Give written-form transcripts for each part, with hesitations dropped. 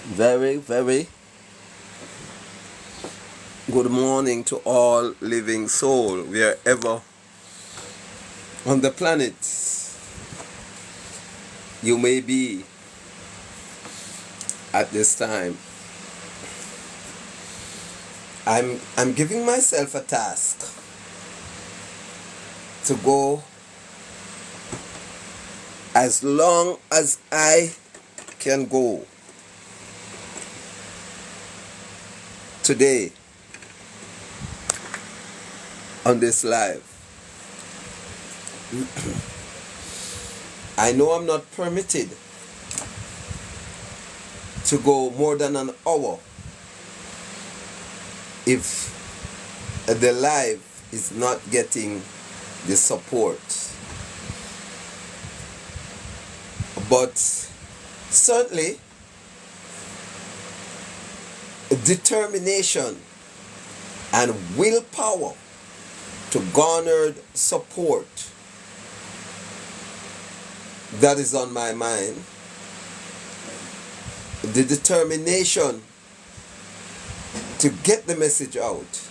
Very, very good morning to all living soul, wherever on the planet you may be at this time. I'm giving myself a task to go as long as I can go today on this live. I know I'm not permitted to go more than an hour if the live is not getting the support. But certainly, determination and willpower to garner support that is on my mind. The determination to get the message out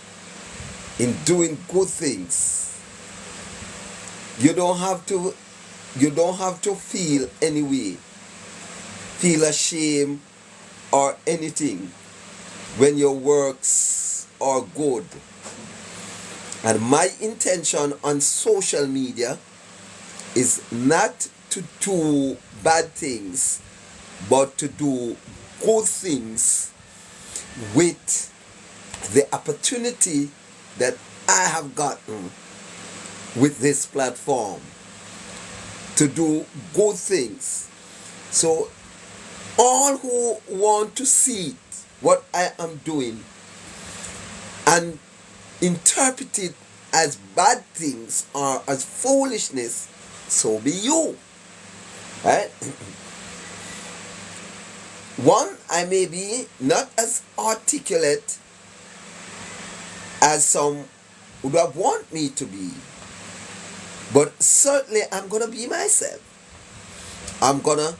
in doing good things. You don't have to feel any way, feel ashamed or anything when your works are good. And my intention on social media is not to do bad things, but to do good things with the opportunity that I have gotten with this platform to do good things. So all who want to see what I am doing and interpret it as bad things or as foolishness, so be you. Right? One, I may be not as articulate as some would have want me to be, but certainly I'm gonna be myself. I'm gonna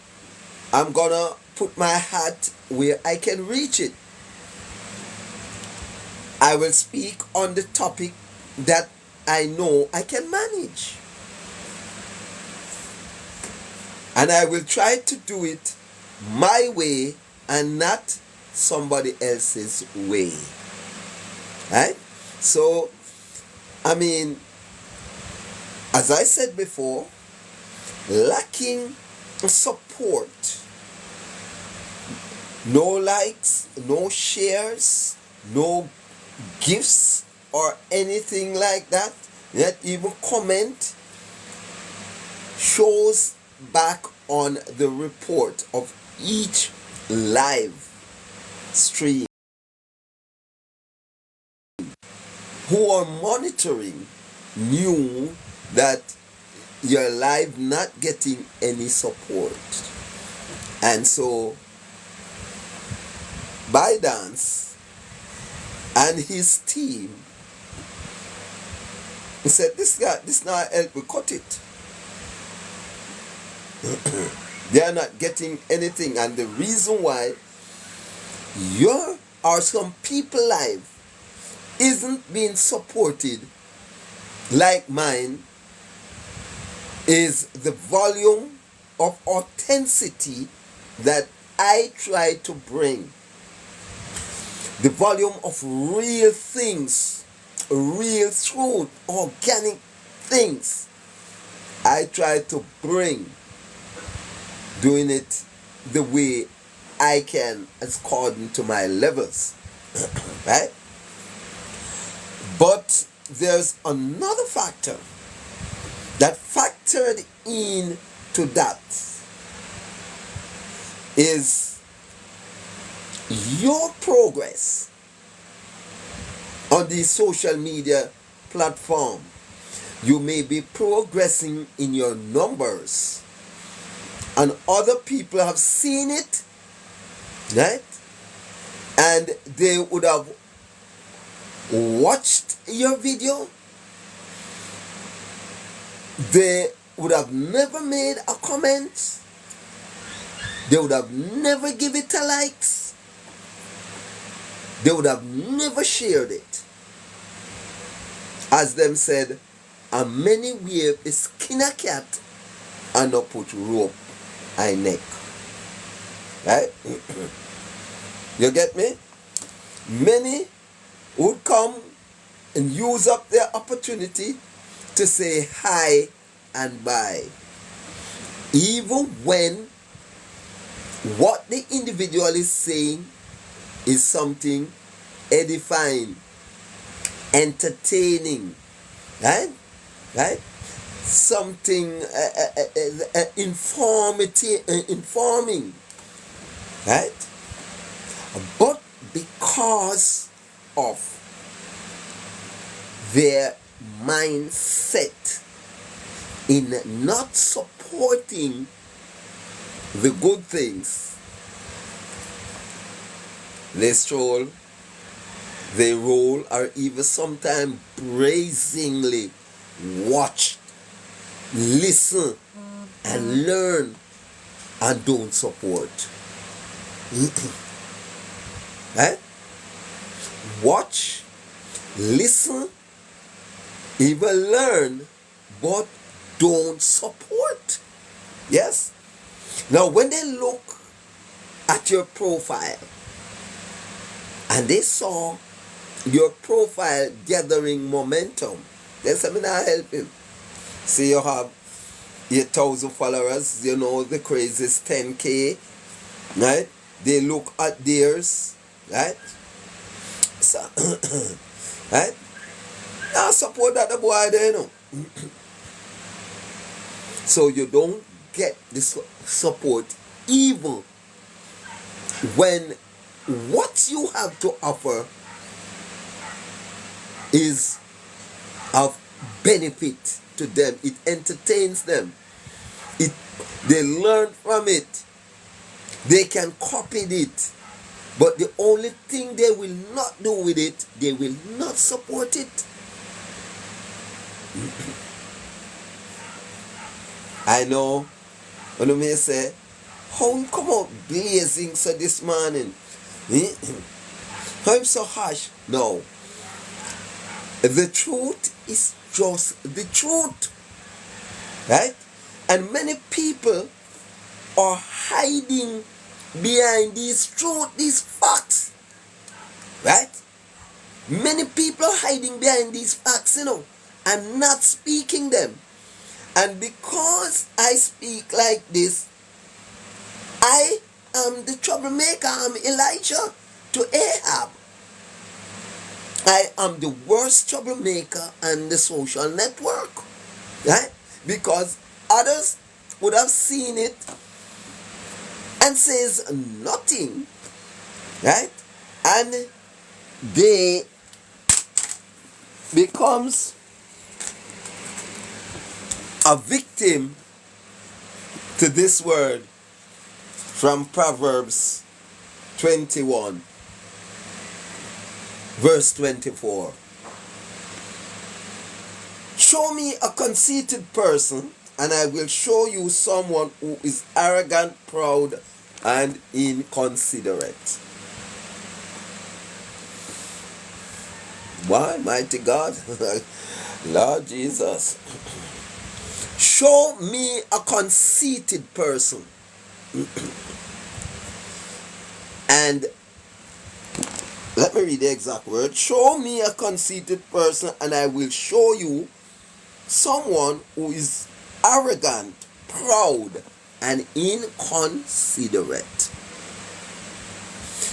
put my hat where I can reach it. I will speak on the topic that I know I can manage. And I will try to do it my way and not somebody else's way. Right? So, as I said before, lacking support, no likes, no shares, no gifts or anything like that, not even comment, shows back on the report of each live stream. Who are monitoring knew that you're live not getting any support. And so Bidance and his team, he said, this not help, we cut it. They are not getting anything, and the reason why your or some people live isn't being supported like mine is the volume of authenticity that I try to bring. The volume of real things, real truth, organic things I try to bring, doing it the way I can according to my levels. Right? But there's another factor that factored into that is your progress on the social media platform. You may be progressing in your numbers and other people have seen it, right? And they would have watched your video. They would have never made a comment. They would have never give it a likes. they would have never shared it. As them said, a many wear a skin a cat and not put rope on neck. Right? You get me? Many would come and use up their opportunity to say hi and bye. Even when what the individual is saying is something edifying, entertaining, right? Right? Something informing, right? But because of their mindset in not supporting the good things, they stroll, they roll, or even sometimes brazenly watch, listen, and learn, and don't support. Right? Watch, listen, even learn, but don't support. Yes? Now, when they look at your profile and they saw your profile gathering momentum, they said, "Me not help him. See, you have 8,000 followers, you know, the crazy is 10K, right? They look at theirs, right? So, right? Now support that the boy there, you know." So you don't get this support even when what you have to offer is of benefit to them. It entertains them. They learn from it. They can copy it. But the only thing they will not do with it, they will not support it. I know when you may say, "How you come out blazing so this morning? How you so harsh?" No. The truth is just the truth. Right? And many people are hiding behind these truth, these facts. Right? Many people are hiding behind these facts, you know, and not speaking them. And because I speak like this, I am the troublemaker. I'm Elijah to Ahab. I am the worst troublemaker on the social network. Right? Because others would have seen it and says nothing. Right? And they becomes a victim to this word from Proverbs 21 verse 24. Show me a conceited person, and I will show you someone who is arrogant, proud, and inconsiderate. Why, mighty God? Lord Jesus. Show me a conceited person. And let me read the exact word. Show me a conceited person, and I will show you someone who is arrogant, proud, and inconsiderate.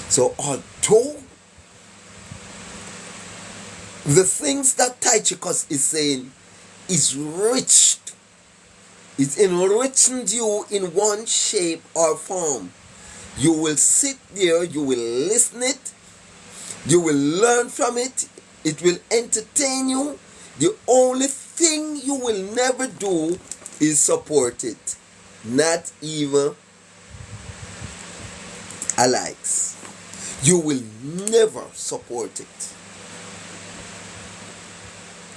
So although the things that Tychicus is saying is rich, it's enriched you in one shape or form, you will sit there, you will listen it, you will learn from it, it will entertain you. The only thing you will never do is support it. Not even a likes. You will never support it.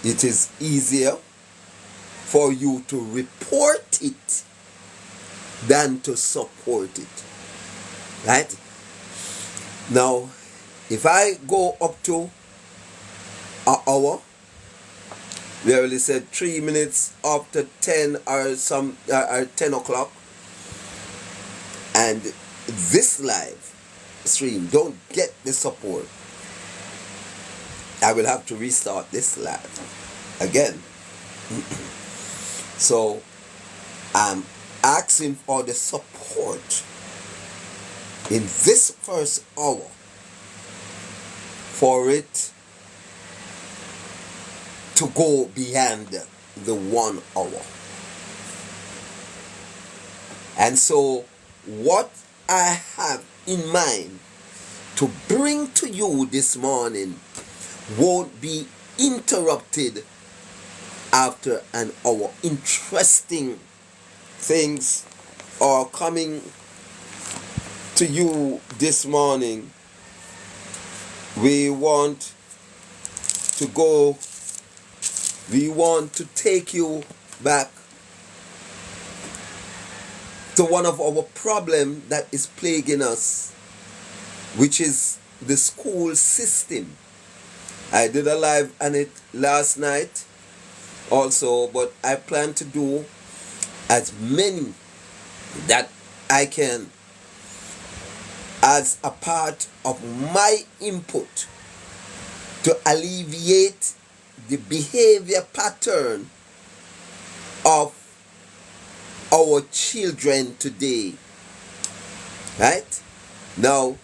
It is easier for you to report it than to support it. Right? Now, If I go up to an hour, we already said 3 minutes after 10 or 10 o'clock, and this live stream don't get the support, I will have to restart this live again. So I'm asking for the support in this first hour for it to go beyond the 1 hour. And so what I have in mind to bring to you this morning won't be interrupted after an hour. Interesting things are coming to you this morning. We want to take you back to one of our problems that is plaguing us, which is the school system. I did a live on it last night also, but I plan to do as many that I can as a part of my input to alleviate the behavior pattern of our children today. Right? Now,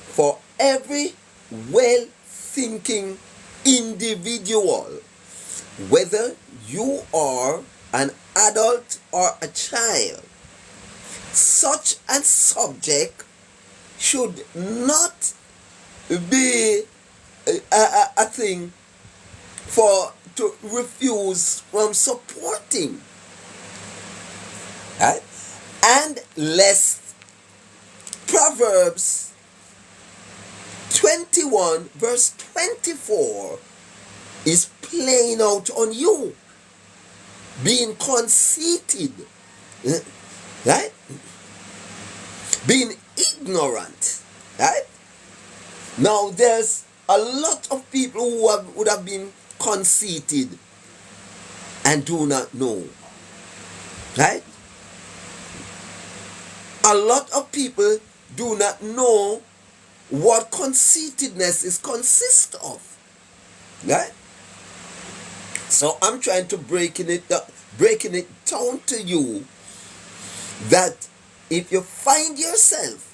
for every well-thinking individual, whether you are an adult or a child, such a subject should not be a thing to refuse from supporting. Right? And lest Proverbs 21 verse 24 is playing out on you, being conceited, right? Being ignorant, right? Now there's a lot of people who would have been conceited and do not know, right? A lot of people do not know what conceitedness is consist of, right? So I'm trying to breaking it down to you that if you find yourself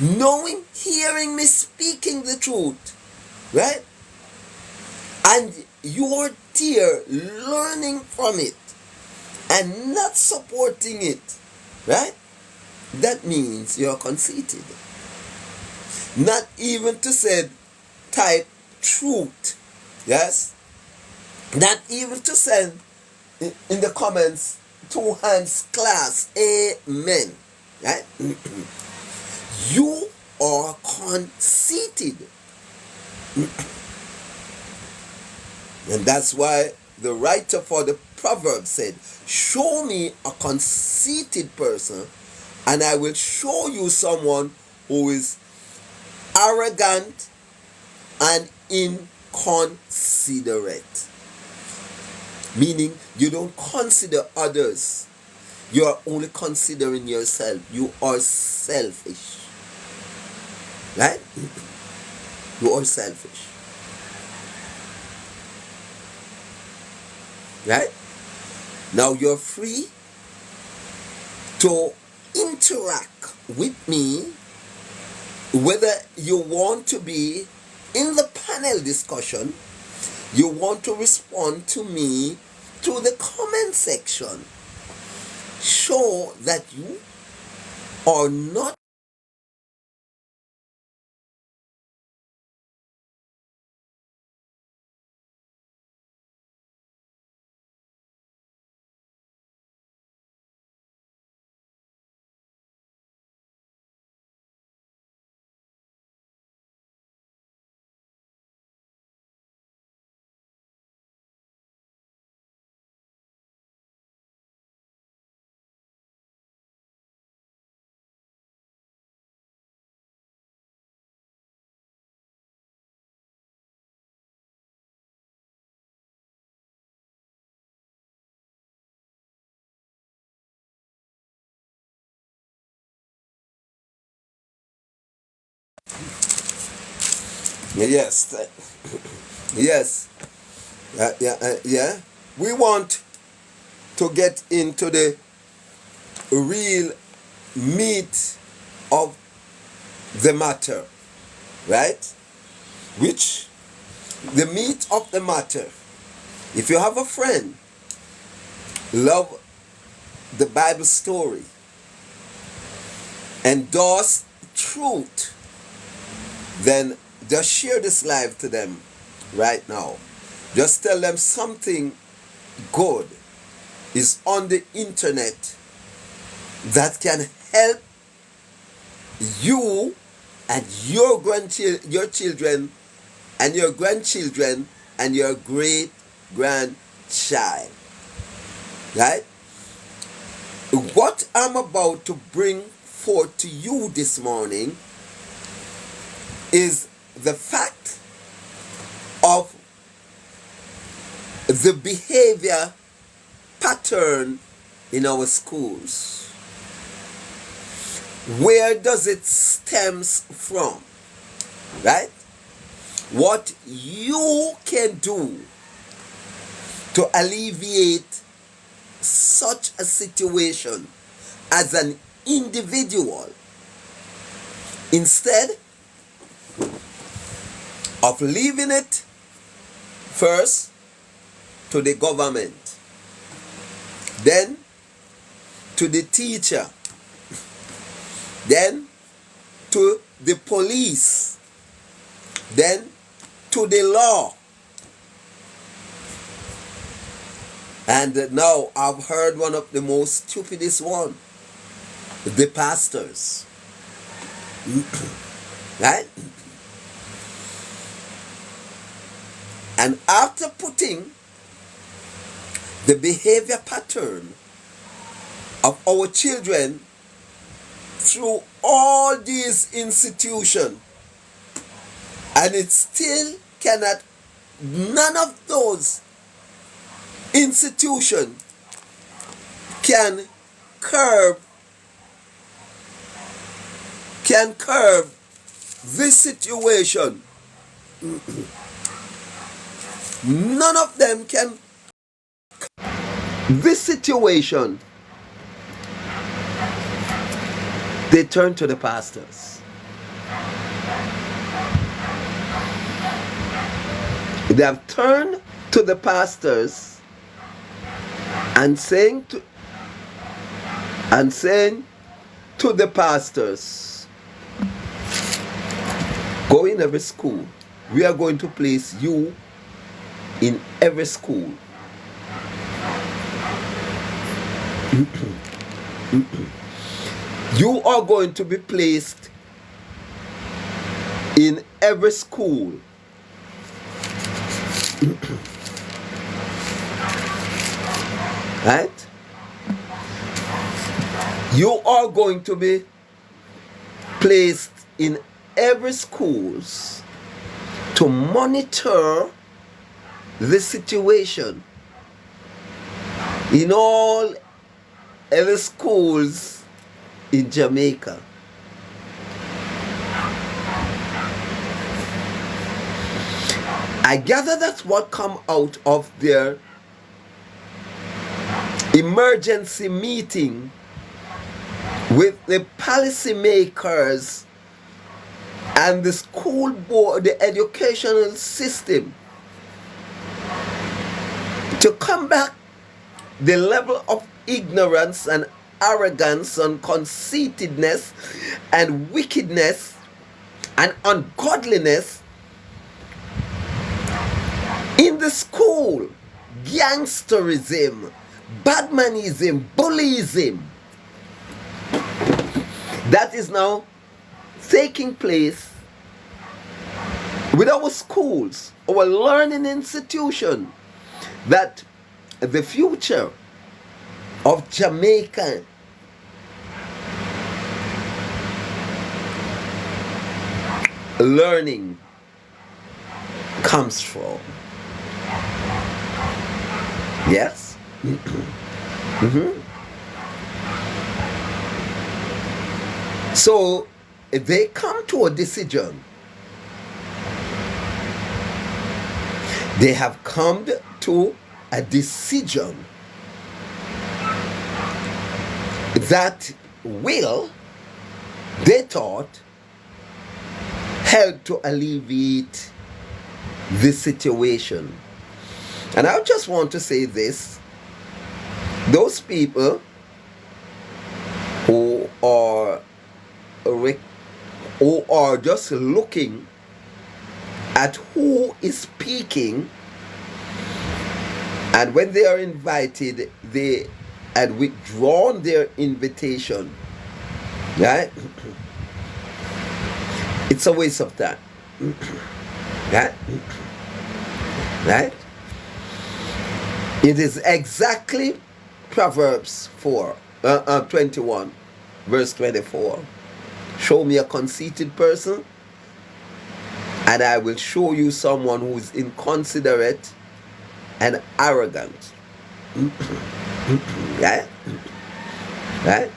knowing, hearing me speaking the truth, right, and you're there learning from it and not supporting it, right, that means you're conceited. Not even to say type truth, yes, not even to send in the comments 2 hands class amen, right? You are conceited. And that's why the writer for the proverb said, show me a conceited person and I will show you someone who is arrogant and inconsiderate. Meaning you don't consider others. You are only considering yourself. You are selfish. Right? You are selfish. Right? Now you're free to interact with me, whether you want to be in the panel discussion, you want to respond to me through the comment section. Show that you are not Yes. Yes. Yeah. We want to get into the real meat of the matter, right? Which the meat of the matter. If you have a friend, love the Bible story, endorse truth, then just share this live to them right now. Just tell them something good is on the internet that can help you and your your children and your grandchildren and your great grandchild. Right? What I'm about to bring forth to you this morning is the fact of the behavior pattern in our schools. Where does it stems from? Right? What you can do to alleviate such a situation as an individual instead of leaving it first to the government, then to the teacher, then to the police, then to the law. And now I've heard one of the most stupidest one, the pastors. Right? And after putting the behavior pattern of our children through all these institutions, and it still cannot, none of those institutions can curb this situation. None of them can this situation. They turn to the pastors. They have turned to the pastors and saying to the pastors, go in every school. We are going to place you in every school. You are going to be placed in every school. Right? You are going to be placed in every schools to monitor the situation in all every schools in Jamaica. I gather that's what come out of their emergency meeting with the policymakers and the school board, the educational system, to combat the level of ignorance and arrogance and conceitedness and wickedness and ungodliness in the school. Gangsterism, badmanism, bullyism that is now taking place with our schools, our learning institution, that the future of Jamaica learning comes from. Yes? Mm-hmm. So they come to a decision. They have come to a decision that will, they thought, help to alleviate the situation. And I just want to say this: those people who are just looking at who is speaking, and when they are invited, they had withdrawn their invitation, right? It's a waste of time. Right? Right? It is exactly Proverbs 21, verse 24. Show me a conceited person, and I will show you someone who is inconsiderate and arrogant. Right? Right?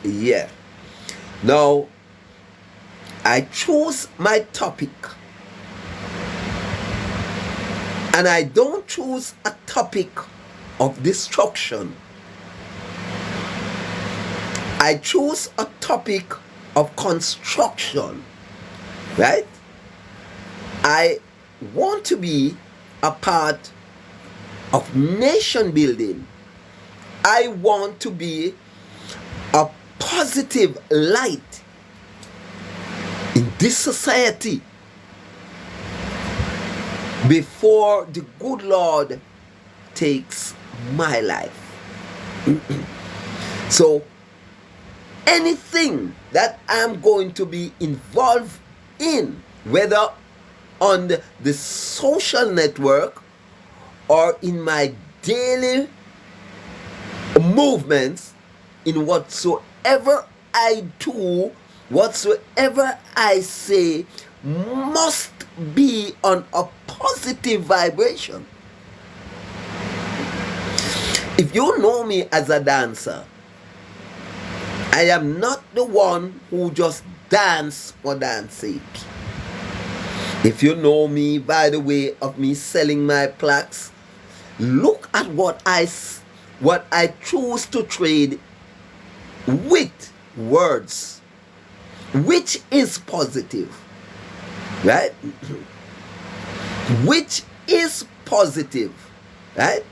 Yeah. Now, I choose my topic, and I don't choose a topic of destruction. I choose a topic of construction, right? I want to be a part of nation building. I want to be a positive light in this society before the good Lord takes my life. So anything that I'm going to be involved in, whether on the social network or in my daily movements, in whatsoever I do, whatsoever I say, must be on a positive vibration. If you know me as a dancer, I am not the one who just dance for dance sake. If you know me by the way of me selling my plaques, look at what I choose to trade with words, which is positive, right? Which is positive, right?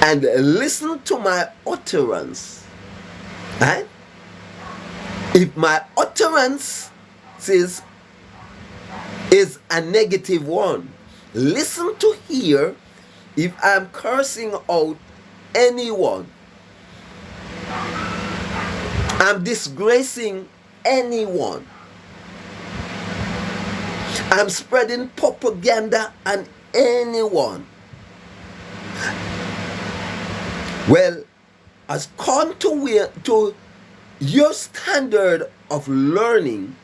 And listen to my utterance, right? If my utterance is a negative one, listen to hear if I'm cursing out anyone, I'm disgracing anyone, I'm spreading propaganda on anyone. Well, as contrary to your standard of learning,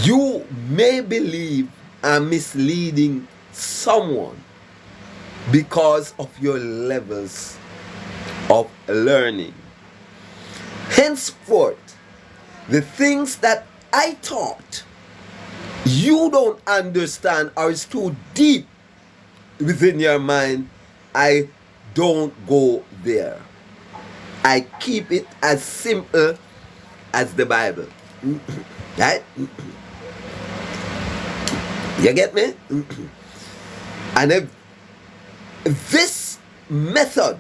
you may believe I'm misleading someone because of your levels of learning. Henceforth, the things that I taught you don't understand or is too deep within your mind, I don't go there. I keep it as simple as the Bible. Right? You get me? And if this method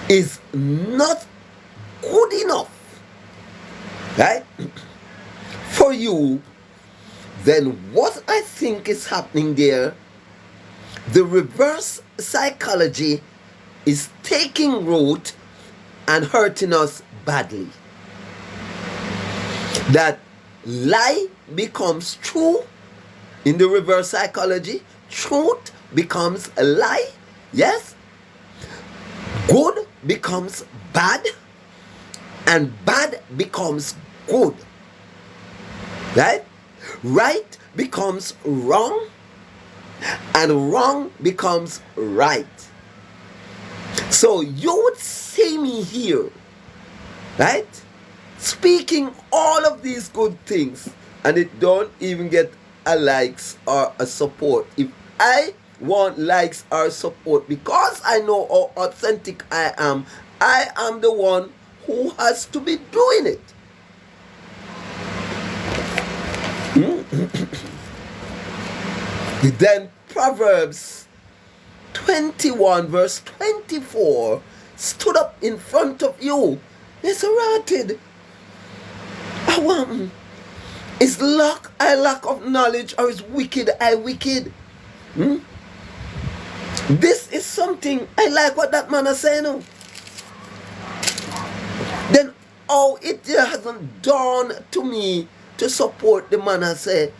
is not good enough, right, for you, then what I think is happening there, the reverse psychology is taking root and hurting us badly. That lie becomes true in the reverse psychology. Truth becomes a lie. Yes. Good becomes bad. And bad becomes good. Right? Right becomes wrong. And wrong becomes right. So you would see me here right? Speaking all of these good things, and it don't even get a likes or a support. If I want likes or support because I know how authentic I am the one who has to be doing it. Then Proverbs 21 verse 24 stood up in front of you. It's rotted. Is I lack of knowledge, or is wicked I wicked? This is something I like what that man is saying now. Then how it hasn't dawned to me to support the man I say.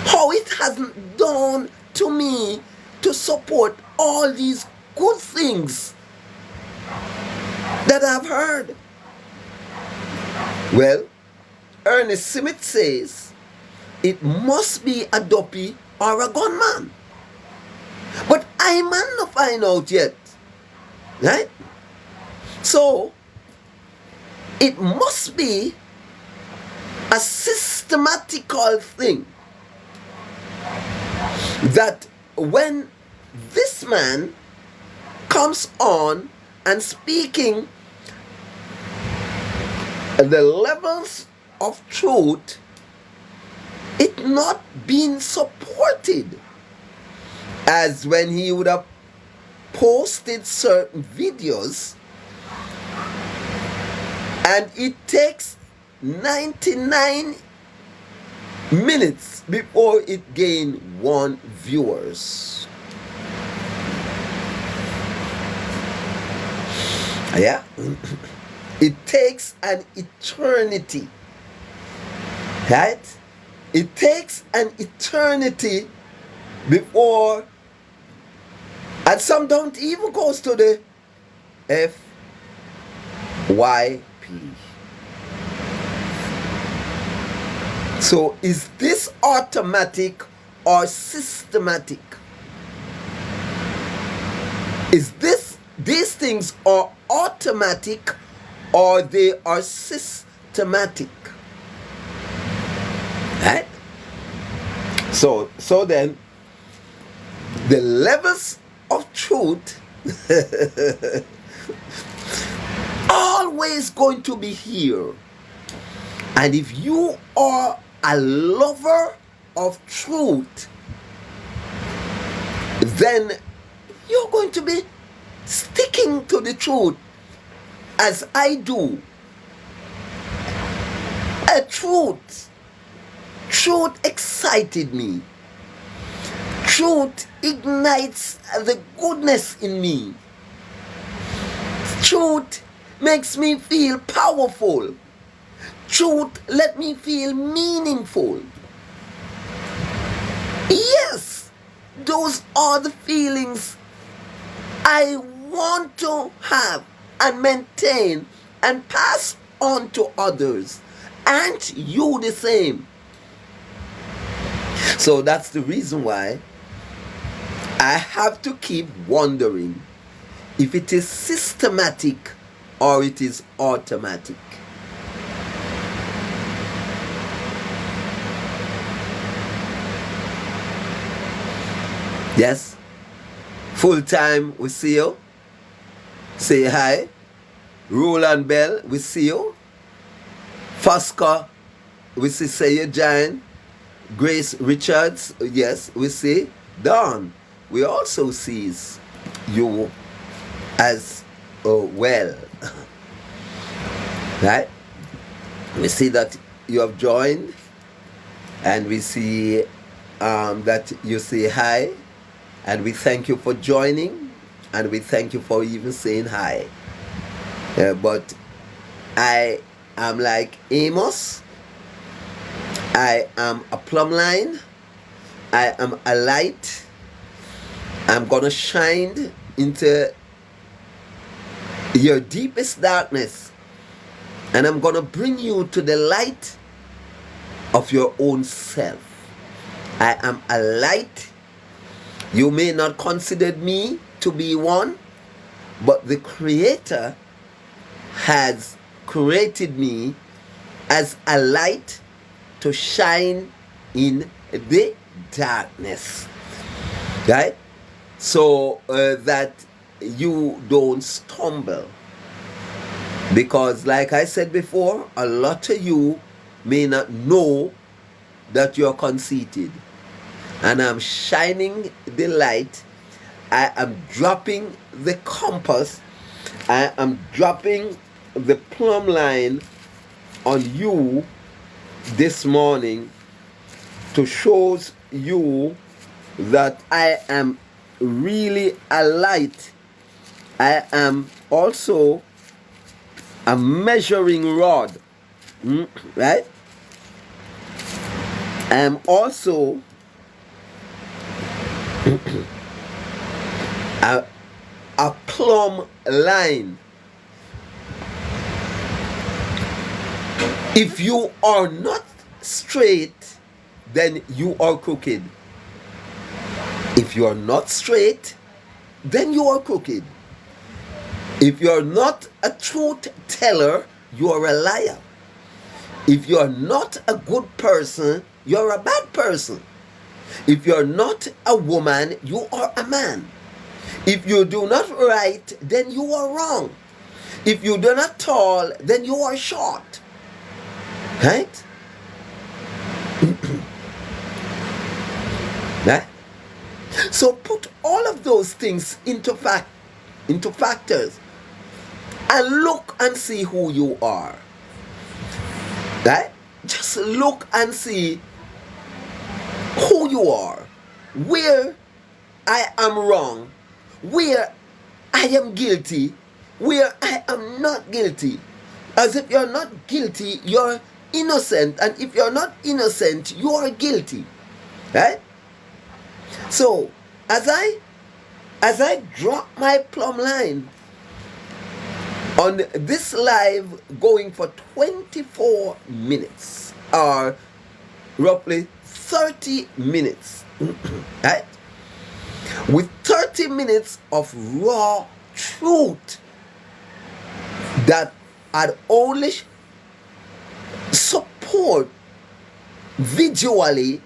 How it hasn't dawned to me to support all these good things that I've heard. Well, Ernest Smith says it must be a dopey or a gunman. But I man not find out yet. Right? So it must be a systematical thing that when this man comes on and speaking the levels of truth, it not being supported, as when he would have posted certain videos and it takes 99 minutes before it gain 1 viewers. Yeah. It takes an eternity. Right? It takes an eternity before, and some don't even go to the FYP. So is this automatic or systematic? Is these things are automatic or they are systematic? Right? So then the levels of truth always going to be here. And if you are a lover of truth, then you're going to be sticking to the truth as I do. A truth excited me. Truth ignites the goodness in me. Truth makes me feel powerful. Truth let me feel meaningful. Yes, those are the feelings I want to have and maintain and pass on to others, and you the same. So that's the reason why I have to keep wondering if it is systematic or it is automatic. Yes, full time we see you. Say hi. Roland Bell, we see you. Fosca, we see Say Giant. Grace Richards, yes, we see. Dawn, we also sees you as well. Right? We see that you have joined, and we see that you say hi, and we thank you for joining, and we thank you for even saying hi. But I am like Amos. I am a plumb line. I am a light. I'm gonna shine into your deepest darkness, and I'm gonna bring you to the light of your own self. I am a light. You may not consider me to be one, but the Creator has created me as a light to shine in the darkness, right? So that you don't stumble. Because like I said before, a lot of you may not know that you're conceited. And I'm shining the light. I am dropping the compass. I am dropping the plumb line on you this morning to show you that I am really a light. I am also a measuring rod, right? I am also a plumb line. If you are not straight, then you are crooked. If you are not straight, then you are crooked. If you are not a truth teller, you are a liar. If you are not a good person, you are a bad person. If you are not a woman, you are a man. If you do not right, then you are wrong. If you do not tall, then you are short. Right? Right? So put all of those things into factors and look and see who you are. Right? Just look and see who you are, where I am wrong, where I am guilty, where I am not guilty. As if you're not guilty, you're innocent, and if you're not innocent, you are guilty. Right? So as I drop my plumb line on this live going for 24 minutes or roughly 30 minutes, right? With 30 minutes of raw truth that I'd only support visually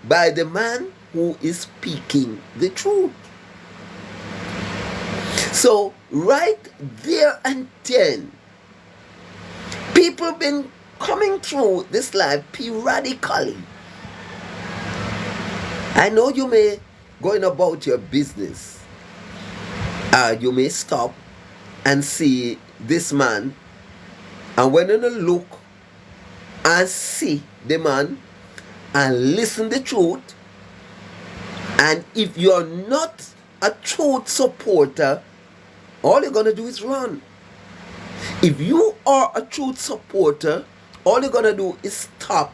by the man who is speaking the truth. So right there and then, people been coming through this life periodically. I know you may going about your business. You may stop and see this man, and when you look and see the man and listen the truth, and if you're not a truth supporter, all you're gonna do is run. If you are a truth supporter, all you're gonna do is stop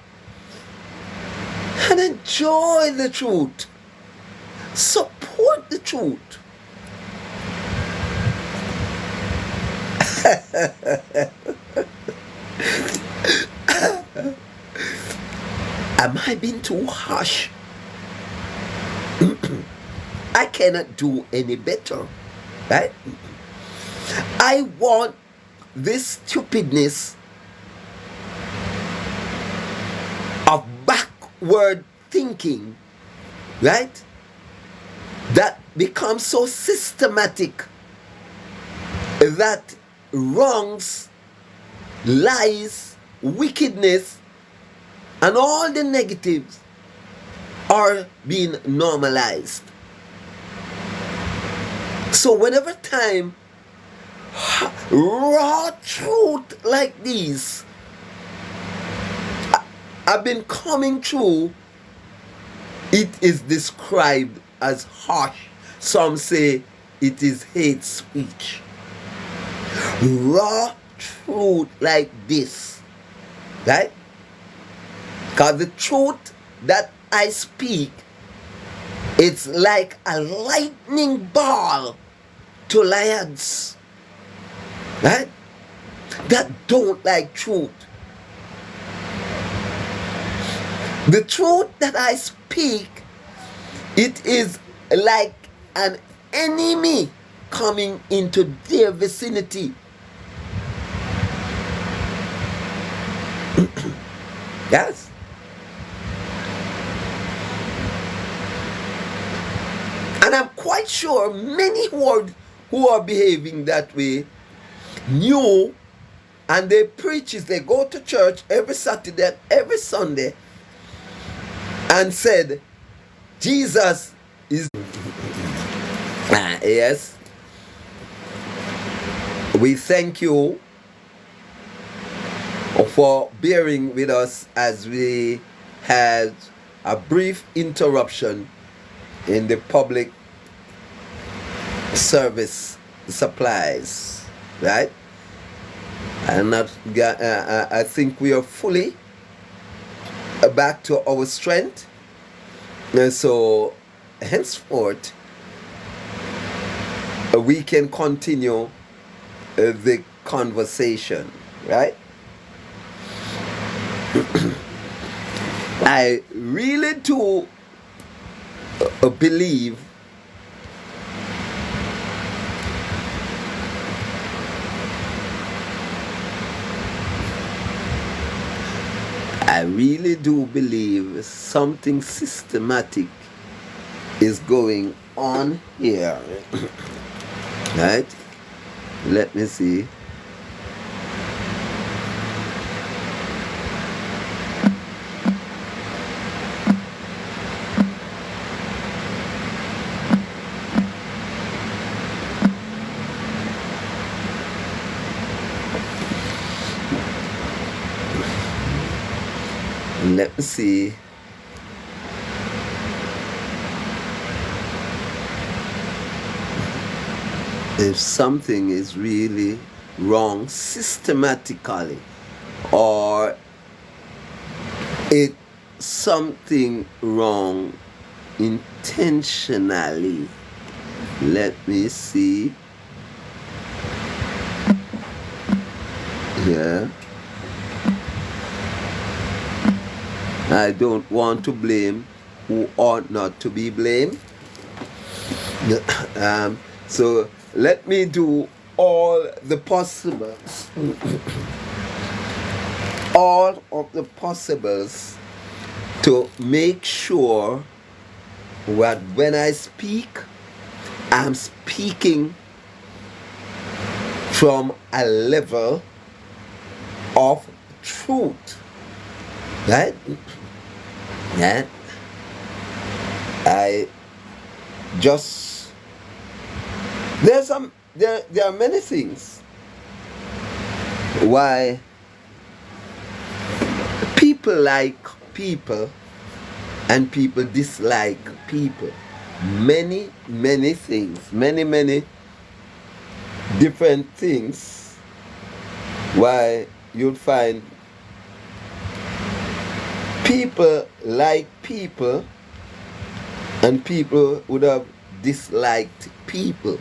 and enjoy the truth. Support the truth. Am I being too harsh? I cannot do any better, right? I want this stupidness of backward thinking, right, that becomes so systematic that wrongs, lies, wickedness, and all the negatives are being normalized. So whenever time raw truth like these have been coming through, it is described as harsh. Some say it is hate speech. Raw truth like this, right? Because the truth that I speak, it's like a lightning ball to lions, right, that don't like truth. The truth that I speak, it is like an enemy coming into their vicinity. Yes. And I'm quite sure many who are behaving that way knew, and they preach they go to church every Saturday and every Sunday and said, Jesus is... Yes. We thank you for bearing with us as we had a brief interruption in the public service supplies, right? And I think we are fully back to our strength, and so henceforth we can continue the conversation, right? I really do believe something systematic is going on here. Right? Let me see. Let me see. If something is really wrong systematically, or it's something wrong intentionally. Let me see. Yeah. I don't want to blame who ought not to be blamed. So let me do all the possibles, all of the possibles to make sure that when I speak, I'm speaking from a level of truth, right? Yeah. I just, there are many things why people like people and people dislike people. Many things, many different things why you'd find people like people and people would have disliked people.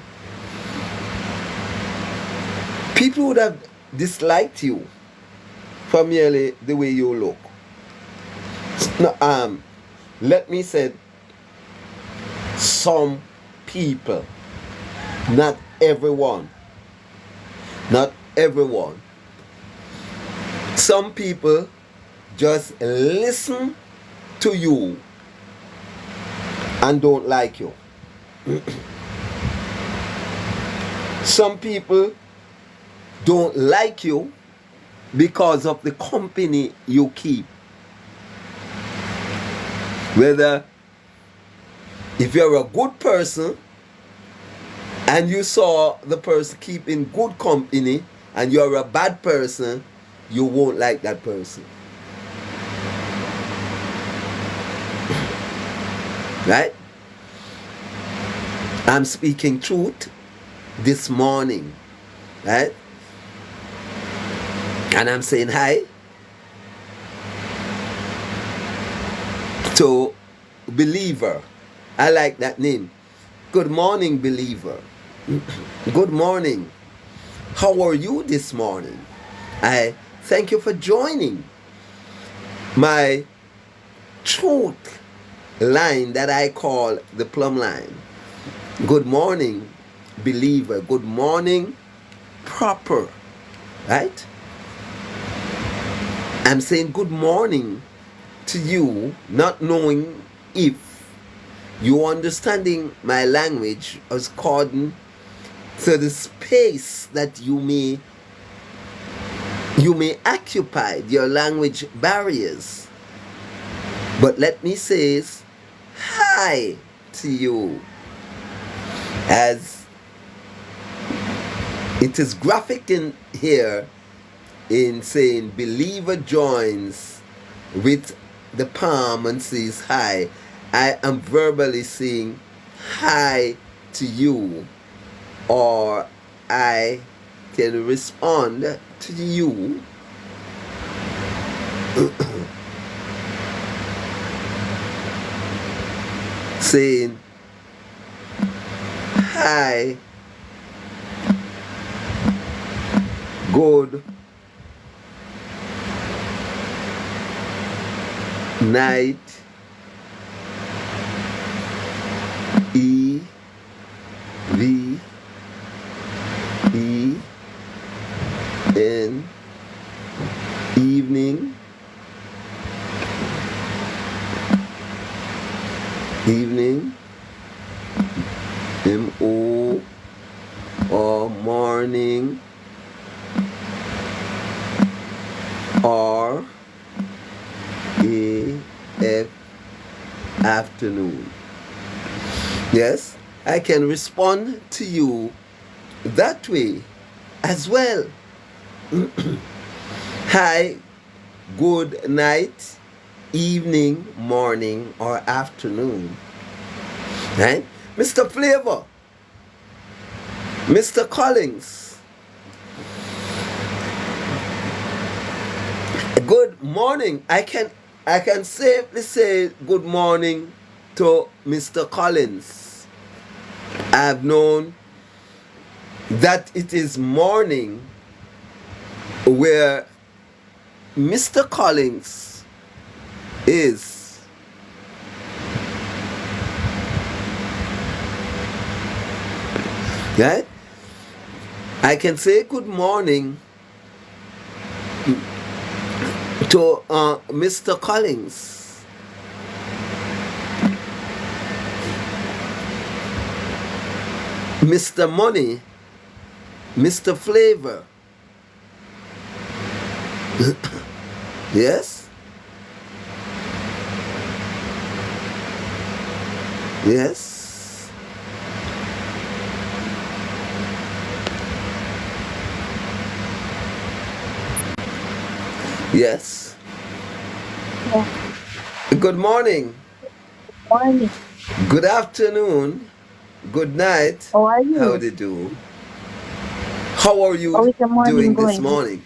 People would have disliked you for merely the way you look. No, let me say some people, not everyone. Not everyone. Some people just listen to you and don't like you. Some people don't like you because of the company you keep. Whether if you're a good person and you saw the person keeping good company and you're a bad person, you won't like that person. Right? I'm speaking truth this morning. Right? And I'm saying hi to Believer. I like that name. Good morning, Believer. Good morning. How are you this morning? I thank you for joining my truth line that I call the plumb line. Good morning. believer. Good morning, proper, right? I'm saying good morning to you, not knowing if you understanding my language according to the space that you may occupy your language barriers. But let me say hi to you, as it is graphic in here in saying believer joins with the palm and says hi. I am verbally saying hi to you, or I can respond to you saying hi, good night, E V E N, evening, M-O, or morning, R-A-F, afternoon. Yes, I can respond to you that way as well. Hi, good night, evening, morning, or afternoon. Right? Mr. Flavor, Mr. Collins, good morning. I can safely say good morning to Mr. Collins. I've known that it is morning where Mr. Collins is. Right? I can say good morning to Mr. Collins. Mr. Money, Mr. Flavor. Yes? Yes? Yes? Yeah. Good morning. Morning. Good afternoon. Good night. How are How you? do you do? How are How you is the morning doing this going? morning?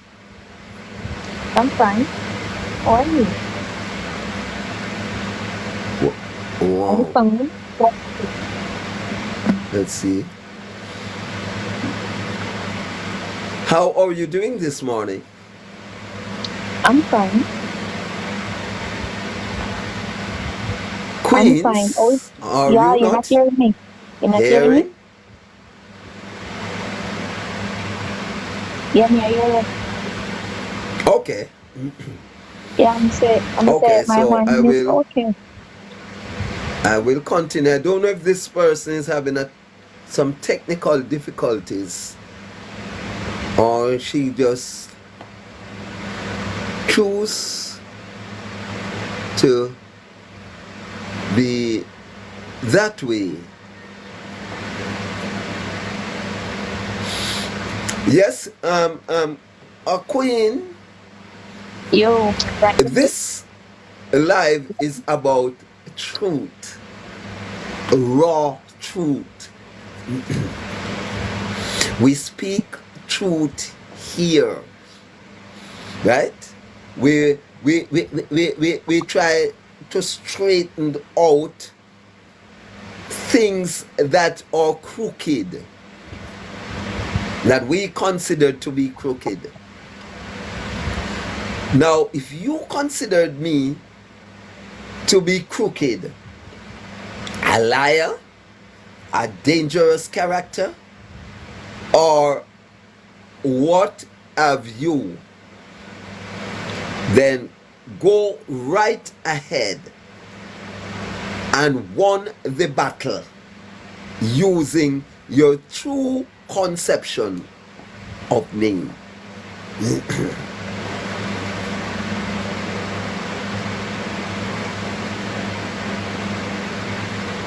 I'm fine. How are you? Are you Wow. fine? Let's see. How are you doing this morning? I'm fine. I'm fine. Queens, are Yeah, you you're not not hearing me. You're not hearing me? hearing? Yeah, me, I hear you. Okay. Yeah, I'm gonna say Okay, my so morning is okay. I will continue. I don't know if this person is having some technical difficulties, or she just choose to be that way. Yes, a queen. Yo, right. This live is about truth, raw truth. We speak truth here, right? We try to straighten out things that are crooked, that we consider to be crooked. Now, if you considered me to be crooked, a liar, a dangerous character, or what have you, then go right ahead and won the battle using your true conception of name.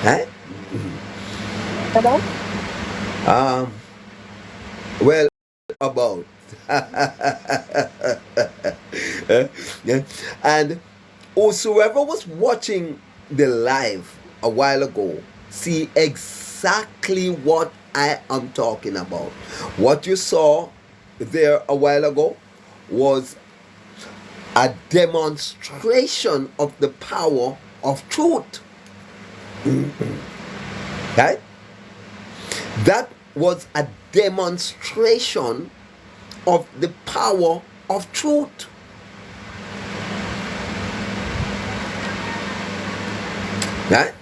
Right? About? Um, well, about. Yeah. And whosoever was watching the live a while ago see exactly what I am talking about. What you saw there a while ago was a demonstration of the power of truth. Right? That was a demonstration of the power of truth. Right?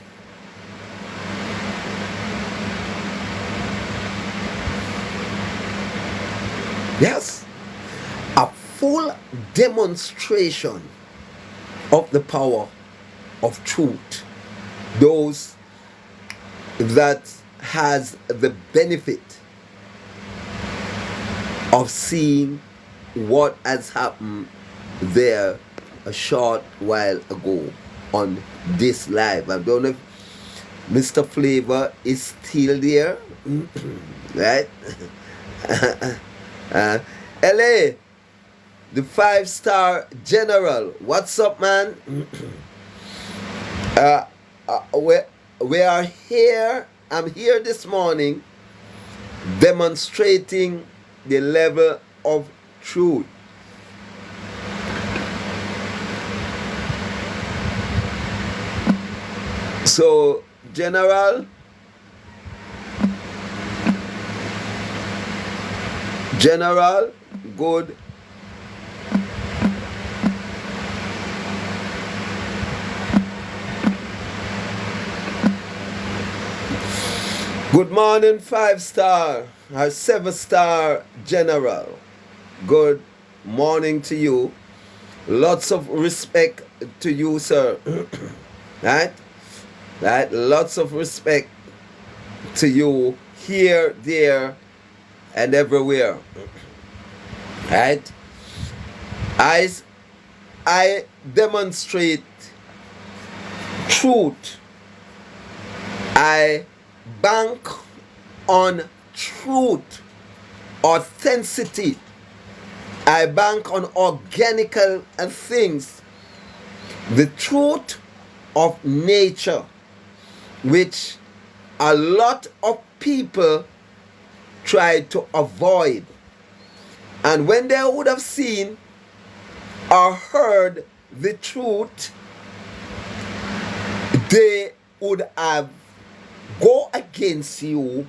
Yes. A full demonstration of the power of truth. Those that has the benefit of seeing what has happened there a short while ago on this live. I don't know if Mr. Flavor is still there. Right? LA, the 5-star general. What's up, man? We are here. I'm here this morning demonstrating the level of truth. So, General, good. Good morning, 5-star or 7-star General. Good morning to you. Lots of respect to you, sir. Right? Right? Lots of respect to you here, there, and everywhere. Right? I demonstrate truth. I bank on truth, authenticity. I bank on organical things, the truth of nature, which a lot of people try to avoid. And when they would have seen or heard the truth, they would have go against you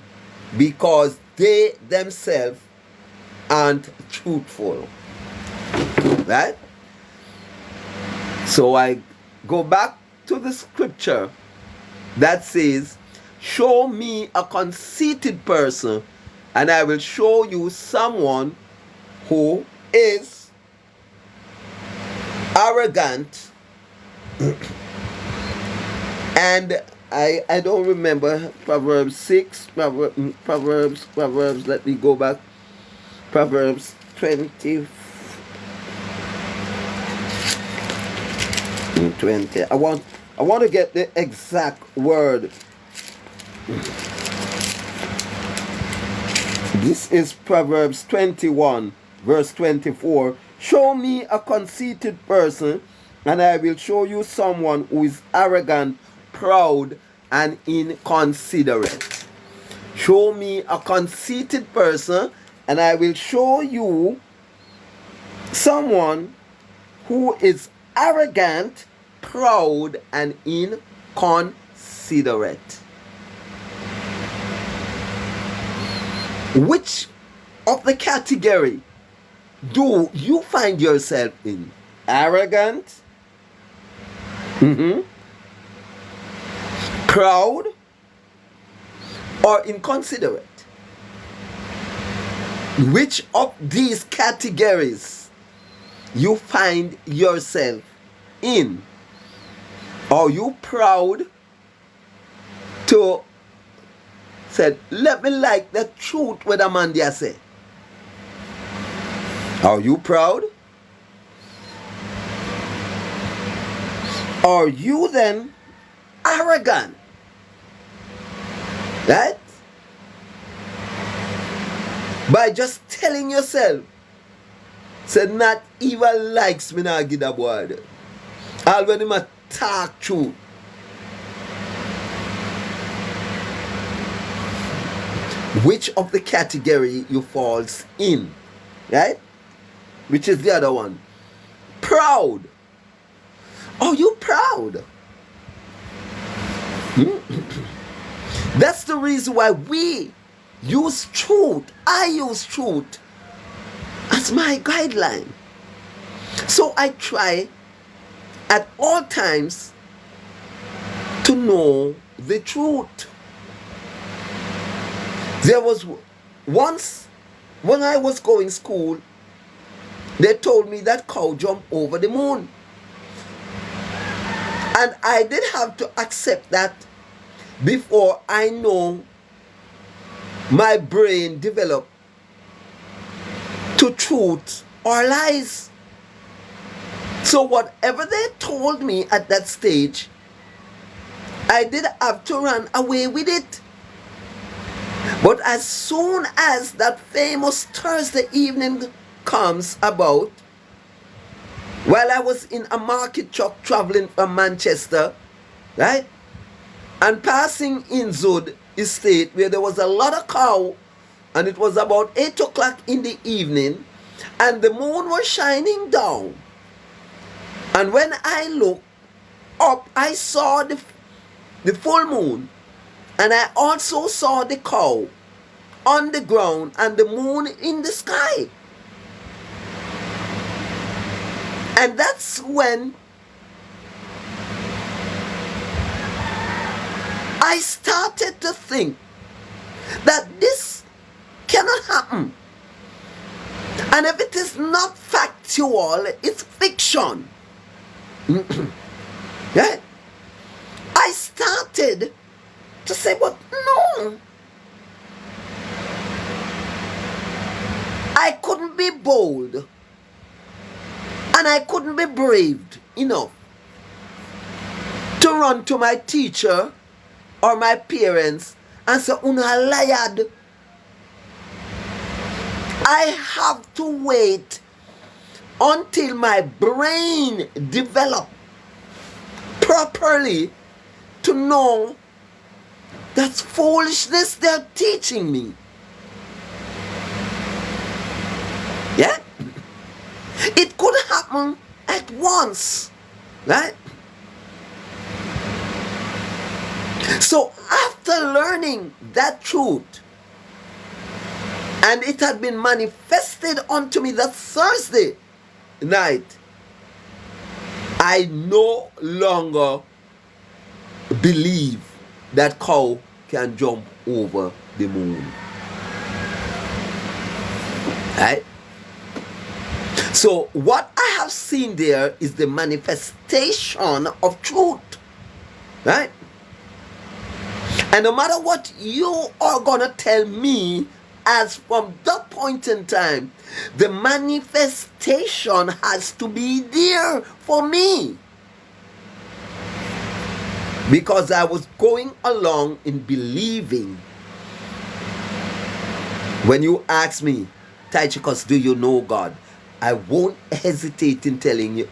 because they themselves aren't truthful. Right? So I go back to the scripture that says, show me a conceited person and I will show you someone who is arrogant. And I don't remember Proverbs 6, Proverbs, let me go back. Proverbs 20. I want to get the exact word. This is Proverbs 21, verse 24. Show me a conceited person, and I will show you someone who is arrogant, proud, and inconsiderate. Show me a conceited person, and I will show you someone who is arrogant, proud, and inconsiderate. Which of the category do you find yourself in? Arrogant? Proud? Or inconsiderate? Which of these categories you find yourself in? Are you proud to say, let me like the truth what a man there say? Are you proud? Are you then arrogant? Right? By just telling yourself, say not even likes me not give a boy. All when him a talk truth. Which of the category you falls in? Right? Which is the other one? Proud. Are you proud? That's the reason why we use truth. I use truth as my guideline. So I try at all times to know the truth. There was once when I was going to school, they told me that cow jumped over the moon. And I did have to accept that before I know my brain developed to truth or lies. So whatever they told me at that stage, I did have to run away with it. But as soon as that famous Thursday evening comes about, while I was in a market truck traveling from Manchester, right, and passing in Zud estate where there was a lot of cow, and it was about 8 o'clock in the evening, and the moon was shining down. And when I looked up, I saw the full moon, and I also saw the cow on the ground and the moon in the sky. And that's when I started to think that this cannot happen. And if it is not factual, it's fiction. Yeah? I started to say, but no. I couldn't be bold. And I couldn't be brave enough to run to my teacher or my parents and say, "Una lied." I have to wait until my brain develop properly to know that's foolishness they're teaching me. Yeah? It could happen at once, right? So after learning that truth, and it had been manifested unto me that Thursday night, I no longer believe that cow can jump over the moon. Right? So what I have seen there is the manifestation of truth. Right? And no matter what you are going to tell me, as from that point in time, the manifestation has to be there for me. Because I was going along in believing. When you ask me, Tychicus, do you know God? I won't hesitate in telling you,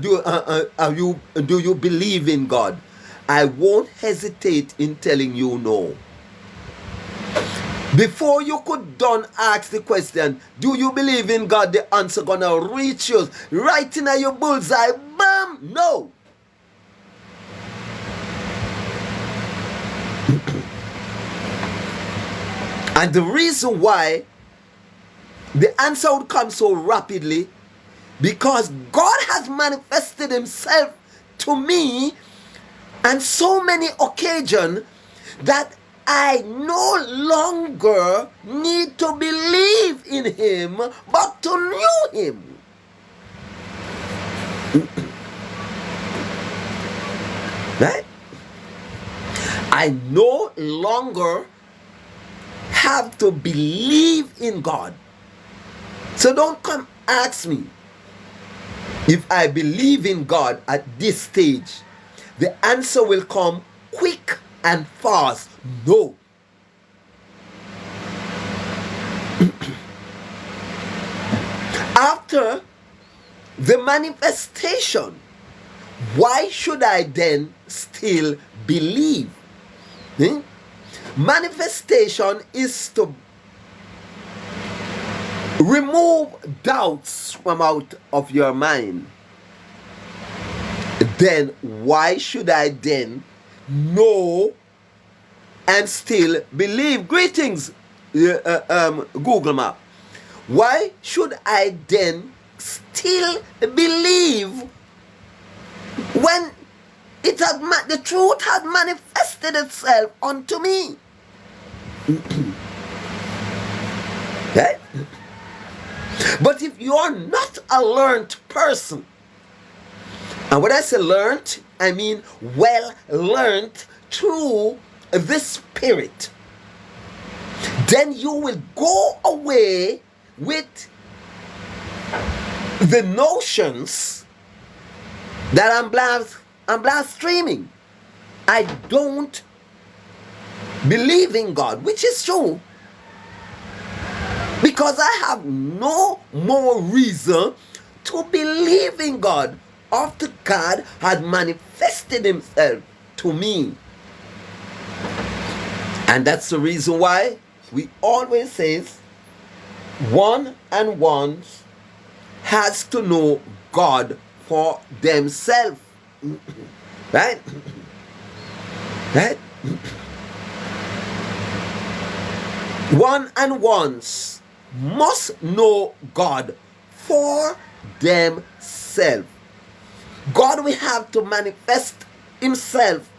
do you believe in God? I won't hesitate in telling you no. Before you could done ask the question, do you believe in God? The answer gonna reach you right in your bullseye. Bam! No. And the reason why the answer would come so rapidly, because God has manifested himself to me on so many occasions that I no longer need to believe in him, but to know him. Right? I no longer have to believe in God. So don't come ask me if I believe in God at this stage. The answer will come quick and fast. No. After the manifestation, why should I then still believe? Manifestation is to remove doubts from out of your mind. Then why should I then know and still believe? Greetings, Google Map. Why should I then still believe when the truth had manifested itself unto me? Okay? But if you are not a learned person, and when I say learned, I mean well learned through the Spirit, then you will go away with the notions that I'm blaspheming. I don't believe in God, which is true, because I have no more reason to believe in God after God had manifested himself to me. And that's the reason why we always say one and ones has to know God for themselves. Right? Right? One and ones must know God for themselves. God will have to manifest himself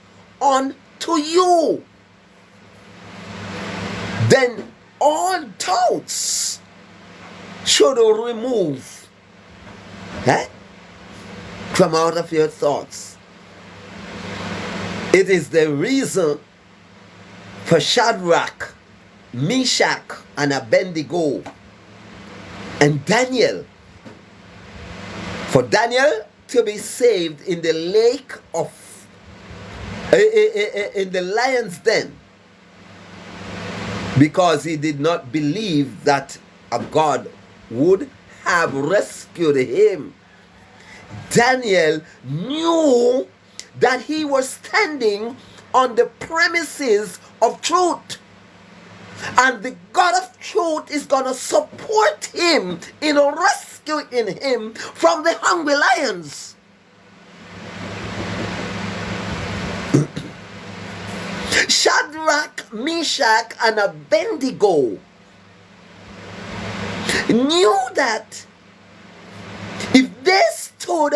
unto you. Then all doubts should remove from out of your thoughts. It is the reason for Shadrach, Meshach, and Abednego, and Daniel. For Daniel to be saved in the lake of, in the lion's den, because he did not believe that a God would have rescued him. Daniel knew that he was standing on the premises of truth, and the God of truth is going to support him in rescuing him from the hungry lions. Shadrach, Meshach, and Abednego knew that if they stood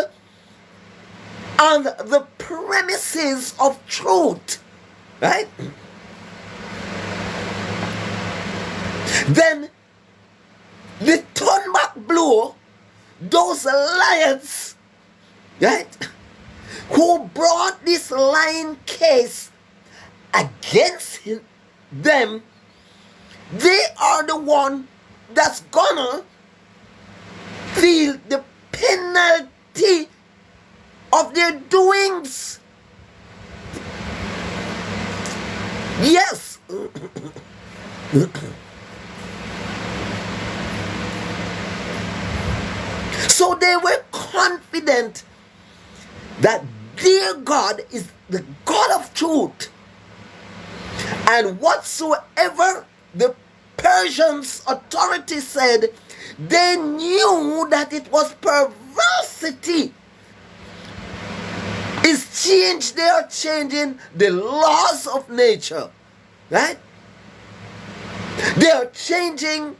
on the premises of truth, right, then the turn back blow, those lions, right, who brought this lion case against them, they are the one that's gonna feel the penalty of their doings. Yes. So they were confident that their God is the God of truth, and whatsoever the Persians' authority said, they knew that it was perversity. They are changing the laws of nature, right? They are changing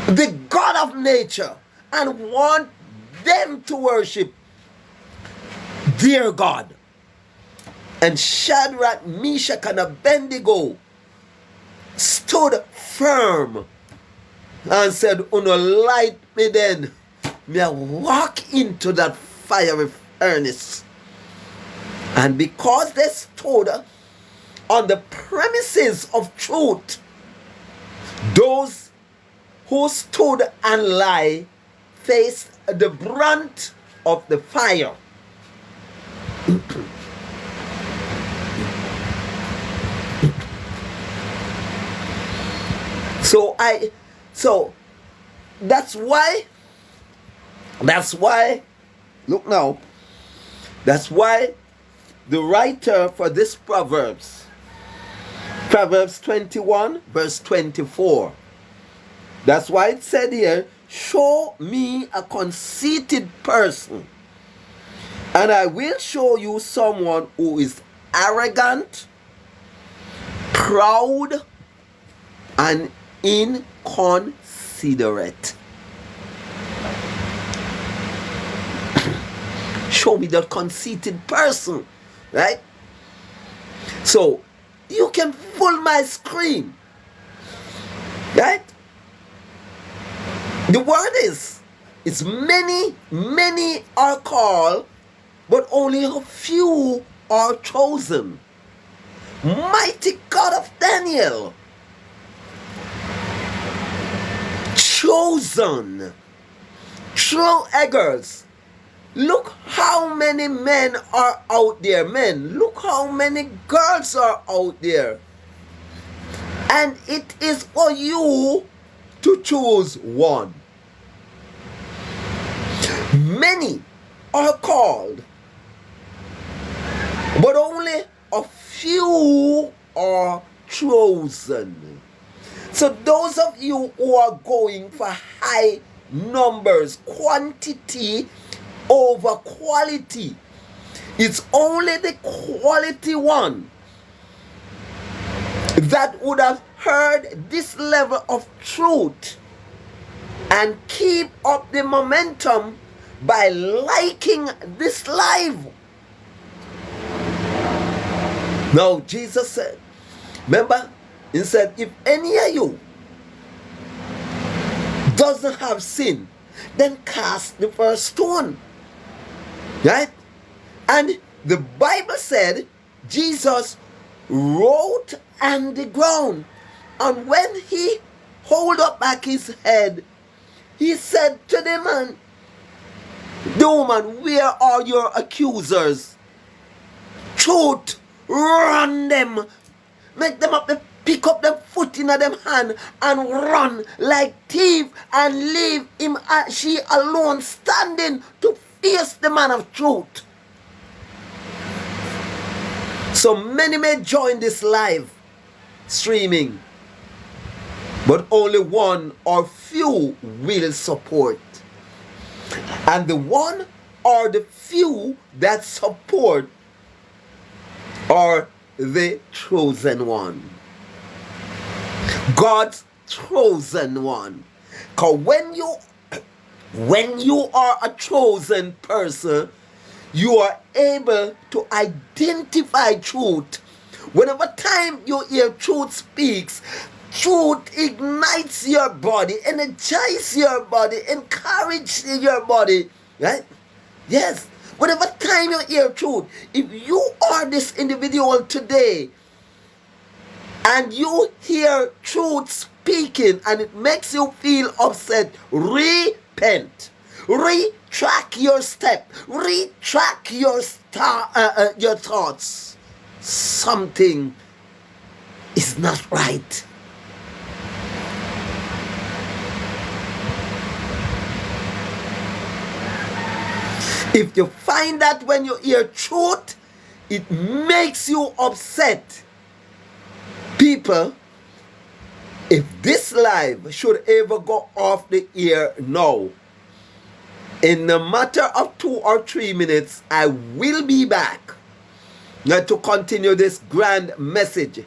the God of nature and want them to worship their God. And Shadrach, Meshach, and Abednego stood firm and said, "Uno light me then. May I walk into that fiery furnace." And because they stood on the premises of truth, those who stood and lied faced the brunt of the fire. So that's why, look now, that's why the writer for this Proverbs 21 verse 24, that's why it said here, "Show me a conceited person, and I will show you someone who is arrogant, proud, and inconsiderate." Show me that conceited person, right? So you can pull my screen, right? The word is, it's many are called, but only a few are chosen. Mighty God of Daniel, chosen, true eggers. Look how many men are out there, men. Look how many girls are out there. And it is for you to choose one. Many are called, but only a few are chosen. So those of you who are going for high numbers, quantity over quality, it's only the quality one that would have heard this level of truth and keep up the momentum by liking this live. Now Jesus said, remember, he said, if any of you doesn't have sin, then cast the first stone. Right? And the Bible said Jesus wrote on the ground, and when he hold up back his head, he said to the man, the woman, "Where are your accusers? Truth, run them, make them up, pick up them foot in them hand and run like thief, and leave him, she alone standing to face the man of truth." So many may join this live streaming, but only one or few will support. And the one or the few that support are the chosen one. God's chosen one. Because when you are a chosen person, you are able to identify truth. Whenever time you hear truth speaks, truth ignites your body, energizes your body, encourages your body, right? Yes. Whenever time you hear truth, if you are this individual today and you hear truth speaking and it makes you feel upset, repent. Retrack your step. Retrack your thoughts. Something is not right. If you find that when you hear truth, it makes you upset, people, if this live should ever go off the air now, in a matter of 2 or 3 minutes, I will be back to continue this grand message.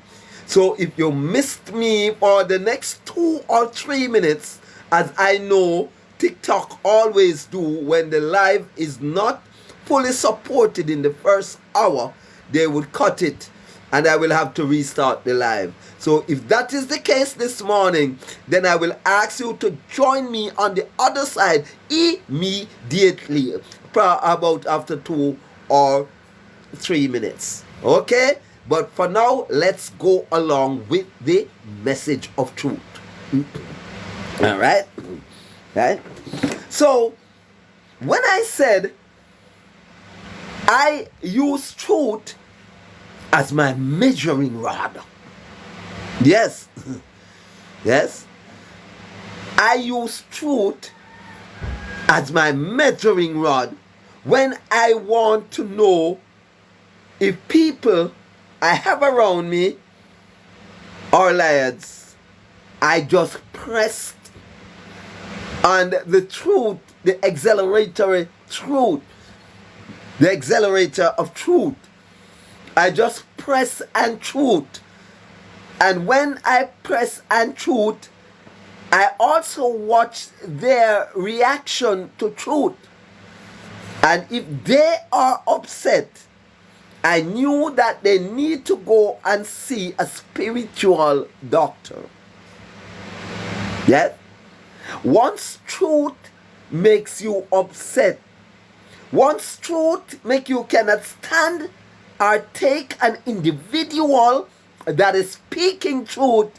So if you missed me for the next 2 or 3 minutes, as I know TikTok always do when the live is not fully supported in the first hour, they would cut it and I will have to restart the live. So if that is the case this morning, then I will ask you to join me on the other side immediately, about after 2 or 3 minutes. Okay? But for now, let's go along with the message of truth. All right? Right? So, when I said I use truth as my measuring rod, yes, yes, I use truth as my measuring rod when I want to know if people I have around me are liars. I just pressed on the truth, the accelerator of truth. I just press and truth. And when I press and truth, I also watch their reaction to truth. And if they are upset, I knew that they need to go and see a spiritual doctor. Yes? Once truth makes you upset, once truth makes you cannot stand or take an individual that is speaking truth,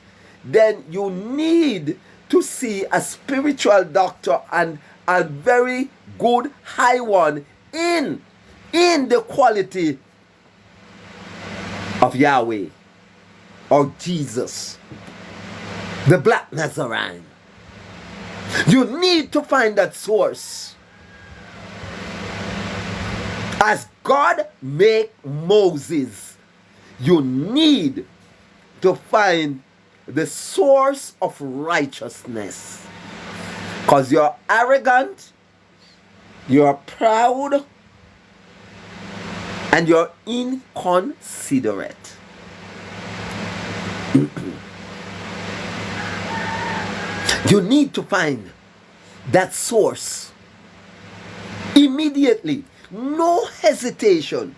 then you need to see a spiritual doctor, and a very good high one in the quality of Yahweh or Jesus, the Black Nazarene. You need to find that source. As God made Moses, you need to find the source of righteousness. Because you're arrogant, you're proud, and you're inconsiderate. You need to find that source immediately. No hesitation.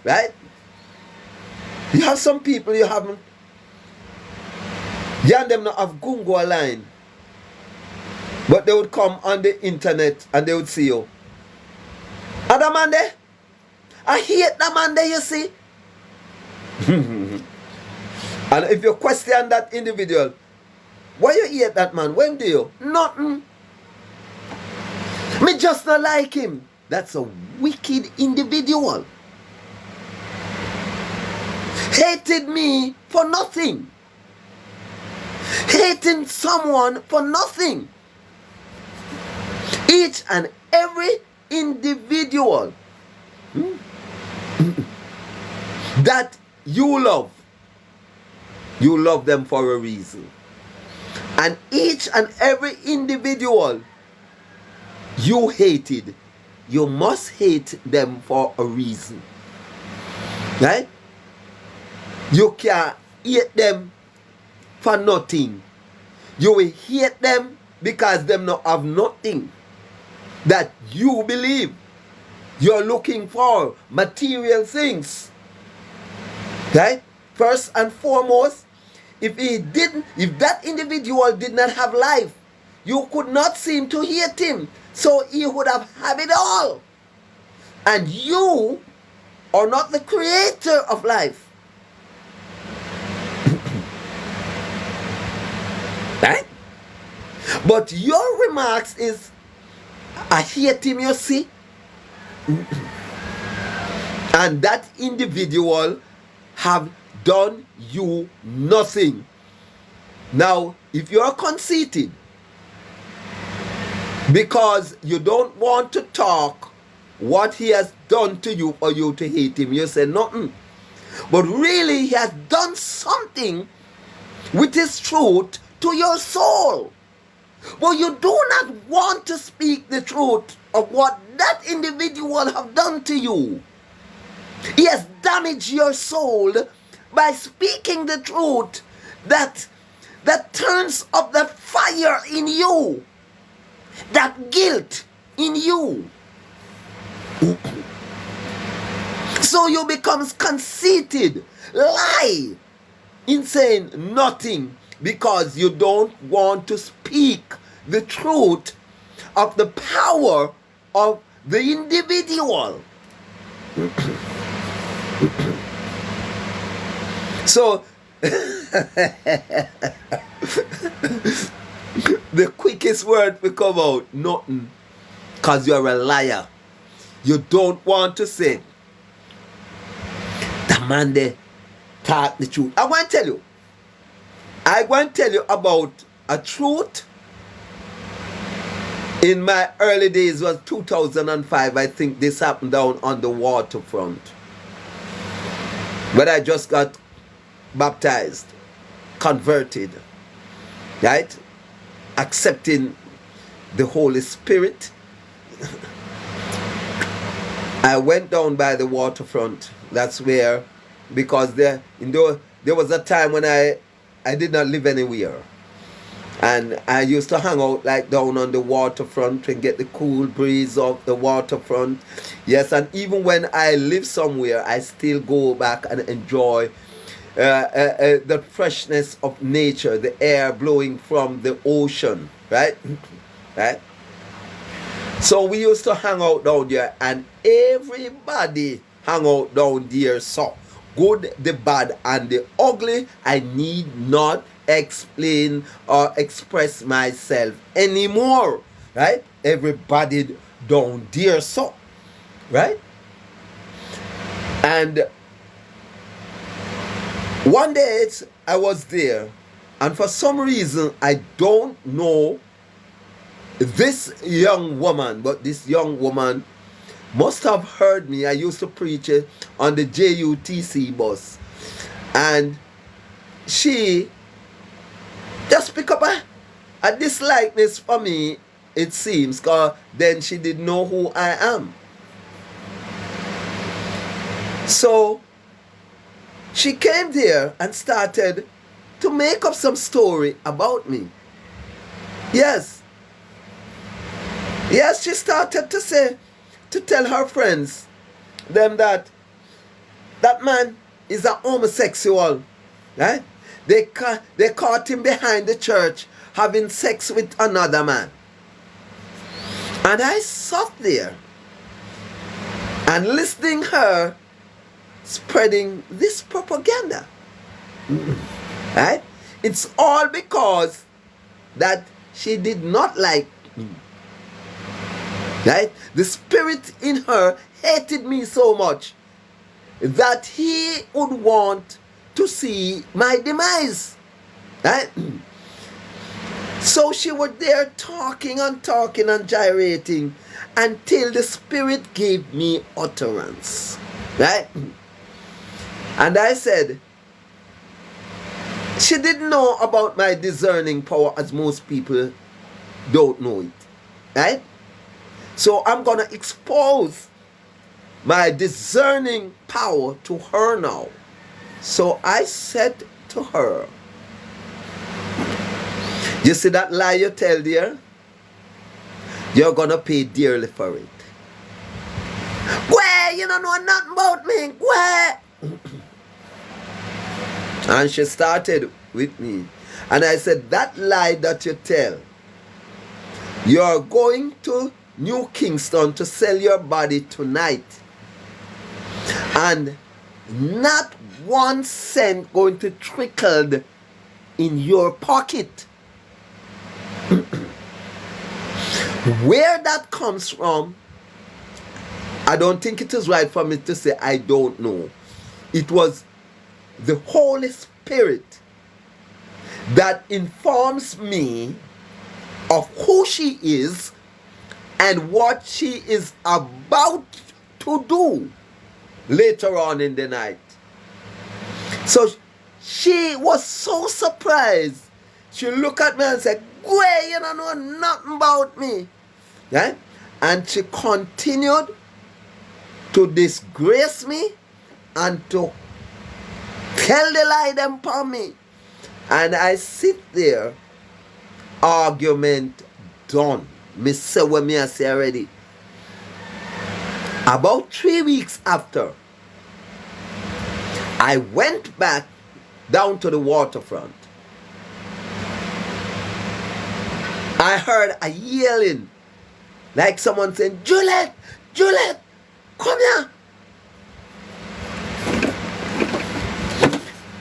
Right? You have some people you haven't. You and them not have gungo line. But they would come on the internet and they would see you. And that man there, I hate that man there, you see. And if you question that individual, why you hate that man? When do you? Nothing. Me just not like him. That's a wicked individual. Hated me for nothing. Hating someone for nothing. Each and every individual that you love them for a reason. And each and every individual you hated, you must hate them for a reason. Right? You can't hate them for nothing. You will hate them because them not have nothing that you believe. You're looking for material things. Right? First and foremost, if that individual did not have life, you could not seem to hate him. So he would have had it all. And you are not the creator of life. Right? But your remarks is, I hate him, you see. And that individual have done you nothing. Now, if you're conceited because you don't want to talk what he has done to you for you to hate him, you say nothing. But really, he has done something with his truth to your soul. But you do not want to speak the truth of what that individual have done to you. He has damaged your soul by speaking the truth that turns up that fire in you, that guilt in you. So you become conceited, lie in saying nothing because you don't want to speak the truth of the power of the individual. So the quickest word will come out, nothing, because you're a liar. You don't want to say the man there talk the truth. I want to tell you about a truth. In my early days was 2005. I think this happened down on the waterfront. But I just got baptized, converted, right? Accepting the Holy Spirit. I went down by the waterfront. That's where, because there was a time when I did not live anywhere. And I used to hang out like down on the waterfront and get the cool breeze of the waterfront. Yes, and even when I live somewhere, I still go back and enjoy the freshness of nature, the air blowing from the ocean, right? Right? So we used to hang out down there, and everybody hang out down there. So good, the bad, and the ugly, I need not explain or express myself anymore, right? Everybody down there, so right? And one day I was there, and for some reason I don't know this young woman, but this young woman must have heard me. I used to preach it on the JUTC bus, and she just pick up a dislikeness for me, it seems, because then she didn't know who I am. So she came there and started to make up some story about me. Yes, she started to tell her friends them that man is a homosexual, right? They caught him behind the church having sex with another man. And I sat there and listening her spreading this propaganda. Right? It's all because that she did not like me. Right? The spirit in her hated me so much that he would want to see my demise. Right? So she was there talking and gyrating until the spirit gave me utterance. Right? And I said, she didn't know about my discerning power, as most people don't know it. Right? So I'm going to expose my discerning power to her now. So I said to her, you see that lie you tell dear? You're going to pay dearly for it. Where? You don't know nothing about me. Where? And she started with me. And I said, that lie that you tell, you're going to New Kingston to sell your body tonight. And not 1 cent going to trickle in your pocket. Where that comes from, I don't think it is right for me to say I don't know. It was the Holy Spirit that informs me of who she is and what she is about to do later on in the night. So she was so surprised. She looked at me and said, "Where, you don't know nothing about me." Right? And she continued to disgrace me and to tell the lie them upon me. And I sit there, argument done. Me say what me I say already. About 3 weeks after, I went back down to the waterfront. I heard a yelling, like someone saying, Juliet, Juliet, come here.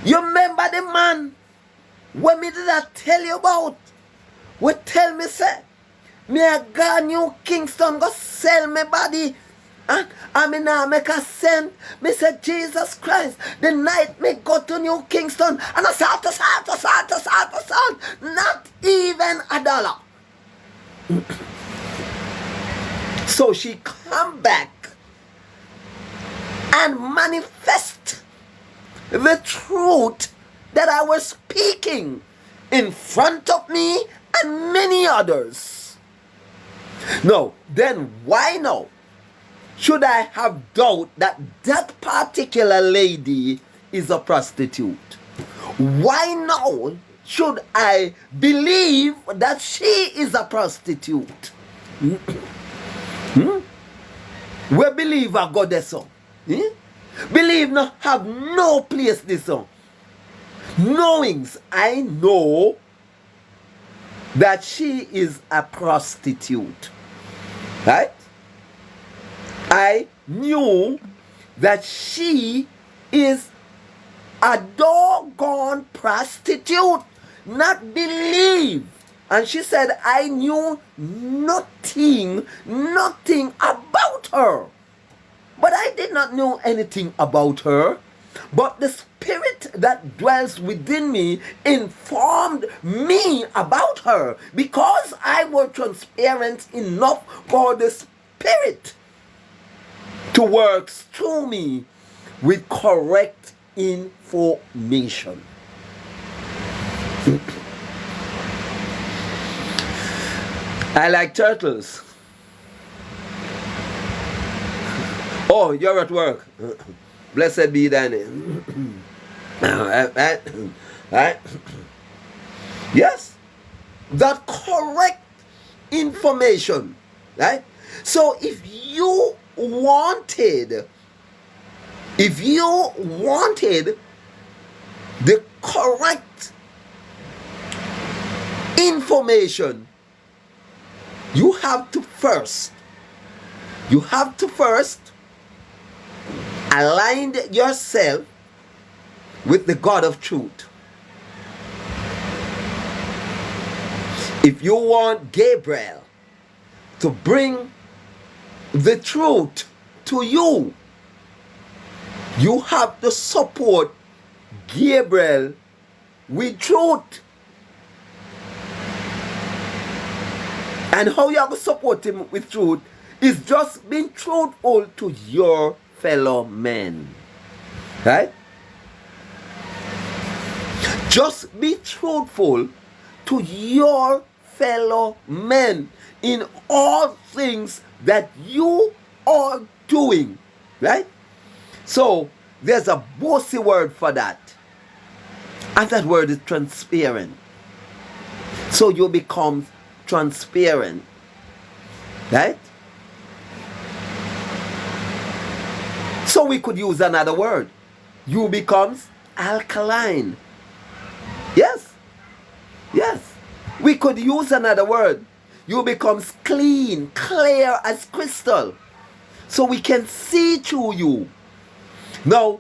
You remember the man when me did I tell you about? Would tell me, say, me a go New Kingston go sell me body. And I mean now make a send. Me say, Jesus Christ, the night me go to New Kingston and I salt, not even $1. So she come back and manifest the truth that I was speaking in front of me and many others. No, then why now should I have doubt that that particular lady is a prostitute? Why now should I believe that she is a prostitute? We believe a goddess. Believe not have no place this song. Knowings, I know that she is a prostitute. Right? I knew that she is a doggone prostitute. Not believe. And she said, I knew nothing about her. But I did not know anything about her. But the spirit that dwells within me informed me about her, because I was transparent enough for the spirit to work through me with correct information. I like turtles. Oh, you're at work. Blessed be thy name. Right? Yes. That correct information. Right? So if you wanted the correct information, you have to first align yourself with the God of truth. If you want Gabriel to bring the truth to you, you have to support Gabriel with truth. And how you have to support him with truth is just being truthful to your fellow men. Right? Just be truthful to your fellow men in all things that you are doing. Right? So there's a bossy word for that. And that word is transparent. So you become transparent. Right? So we could use another word. You becomes alkaline. Yes. Yes. We could use another word. You becomes clean, clear as crystal. So we can see through you. Now,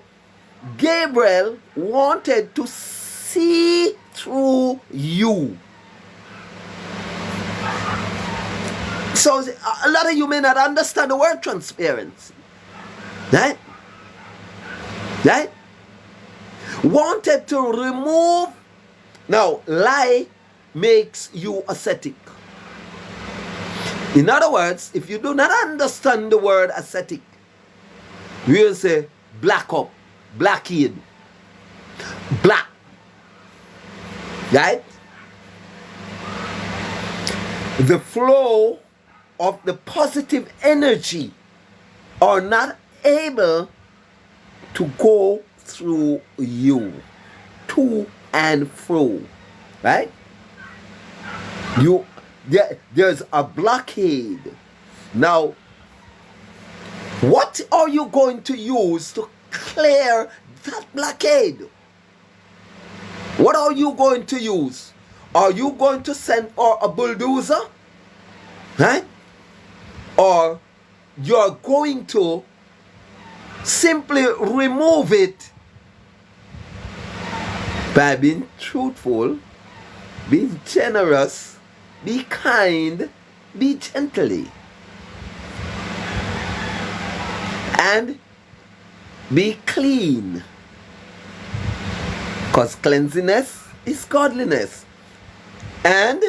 Gabriel wanted to see through you. So a lot of you may not understand the word transparency. Right? Right? Wanted to remove. Now, lie makes you ascetic. In other words, if you do not understand the word ascetic, we will say black up, blackhead, black. Right? The flow of the positive energy are not able to go through you, to and fro. Right? There's a blockade. Now, what are you going to use to clear that blockade, what are you going to use? Are you going to send for a bulldozer? Right? Or you're going to simply remove it by being truthful, being generous, be kind, be gently, and be clean. Because cleanliness is godliness. And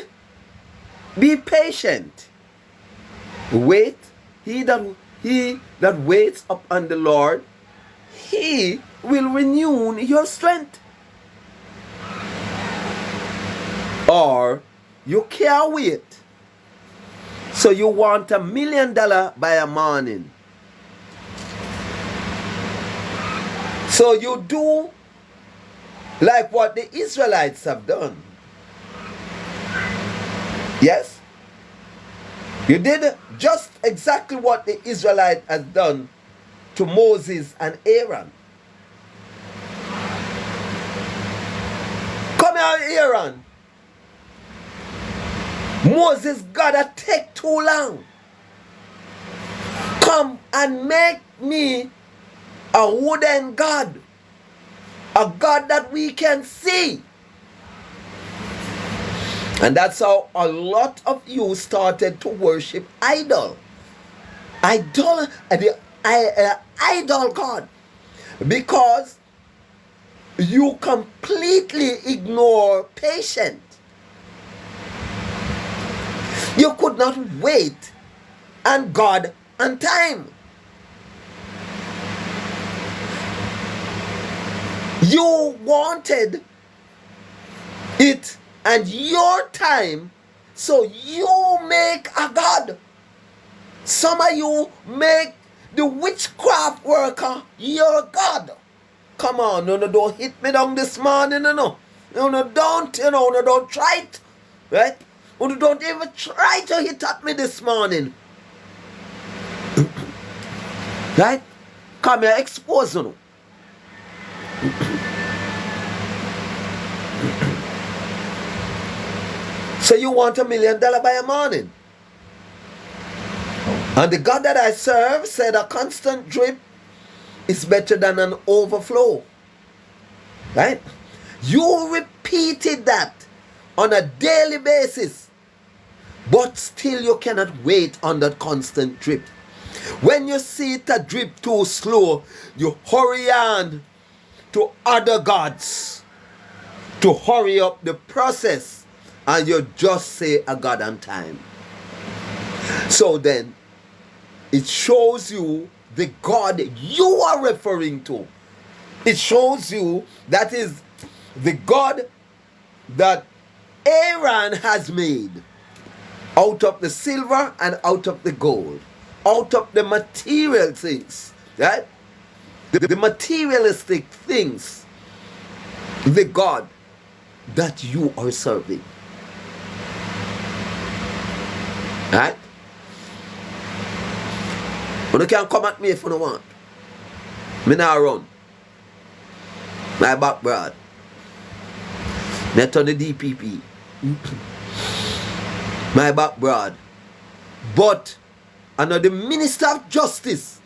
be patient. Wait. He that waits upon the Lord, he will renew your strength. Or you can't wait. So you want $1 million by a morning. So you do like what the Israelites have done. Yes? You did just exactly what the Israelite has done to Moses and Aaron. Come here, Aaron. Moses gotta take too long. Come and make me a wooden god. A God that we can see. And that's how a lot of you started to worship idol. Idol God. Because you completely ignore patience. You could not wait on God and time. You wanted it and your time, so you make a God. Some of you make the witchcraft worker your God. Come on, no, don't hit me down this morning, no, don't, don't try it, right? Don't even try to hit at me this morning, right? Come here, expose you. So you want $1 million by a morning. And the God that I serve said a constant drip is better than an overflow. Right? You repeated that on a daily basis. But still you cannot wait on that constant drip. When you see it a drip too slow, you hurry on to other gods to hurry up the process. And you just say a God on time. So then, it shows you the God you are referring to. It shows you that is the God that Aaron has made out of the silver and out of the gold, out of the material things, right? The materialistic things, the God that you are serving. Right? You can come at me if you don't want. Me not run. My back broad. Me turn the DPP. My back broad. But under the Minister of Justice,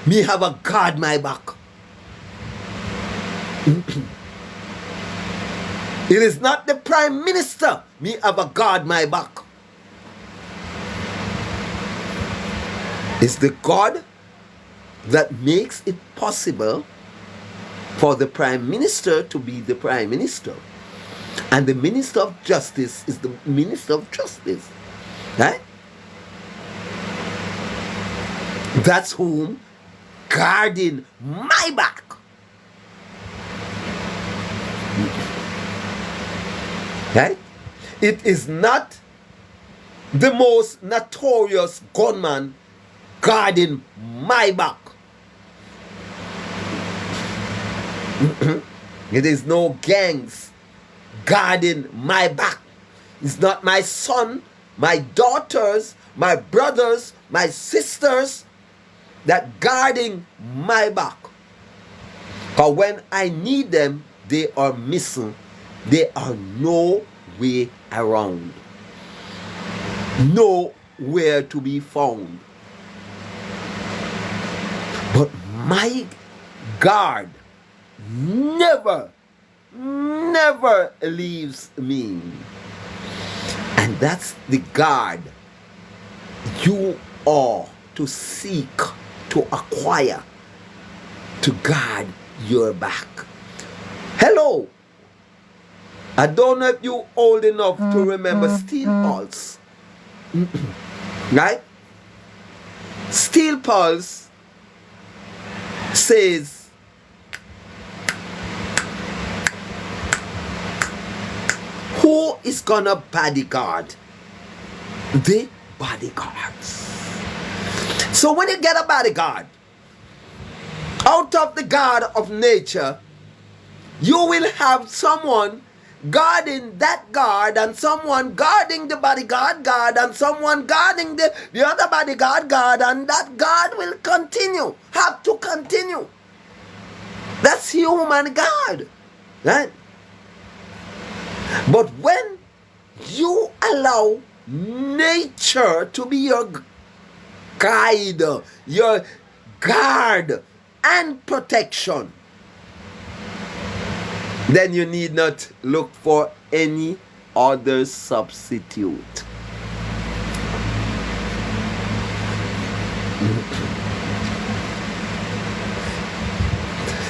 me have a guard my back. It is not the Prime Minister, me have a guard my back. It's the God that makes it possible for the Prime Minister to be the Prime Minister. And the Minister of Justice is the Minister of Justice. Right? That's whom guarding my back. Right? It is not the most notorious gunman guarding my back. It is no gangs guarding my back. It's not my son, my daughters, my brothers, my sisters that guarding my back. Because when I need them, they are missing. They are no way around. Nowhere to be found. But my God never leaves me. And that's the God you are to seek, to acquire, to guard your back. Hello. I don't know if you old enough to remember Steel Pulse. Right? Steel Pulse says, who is gonna bodyguard the bodyguards? So when you get a bodyguard out of the guard of nature, you will have someone guarding that guard, and someone guarding the bodyguard guard, and someone guarding the other bodyguard guard, and that guard will have to continue. That's human guard, right? But when you allow nature to be your guide, your guard and protection, then you need not look for any other substitute.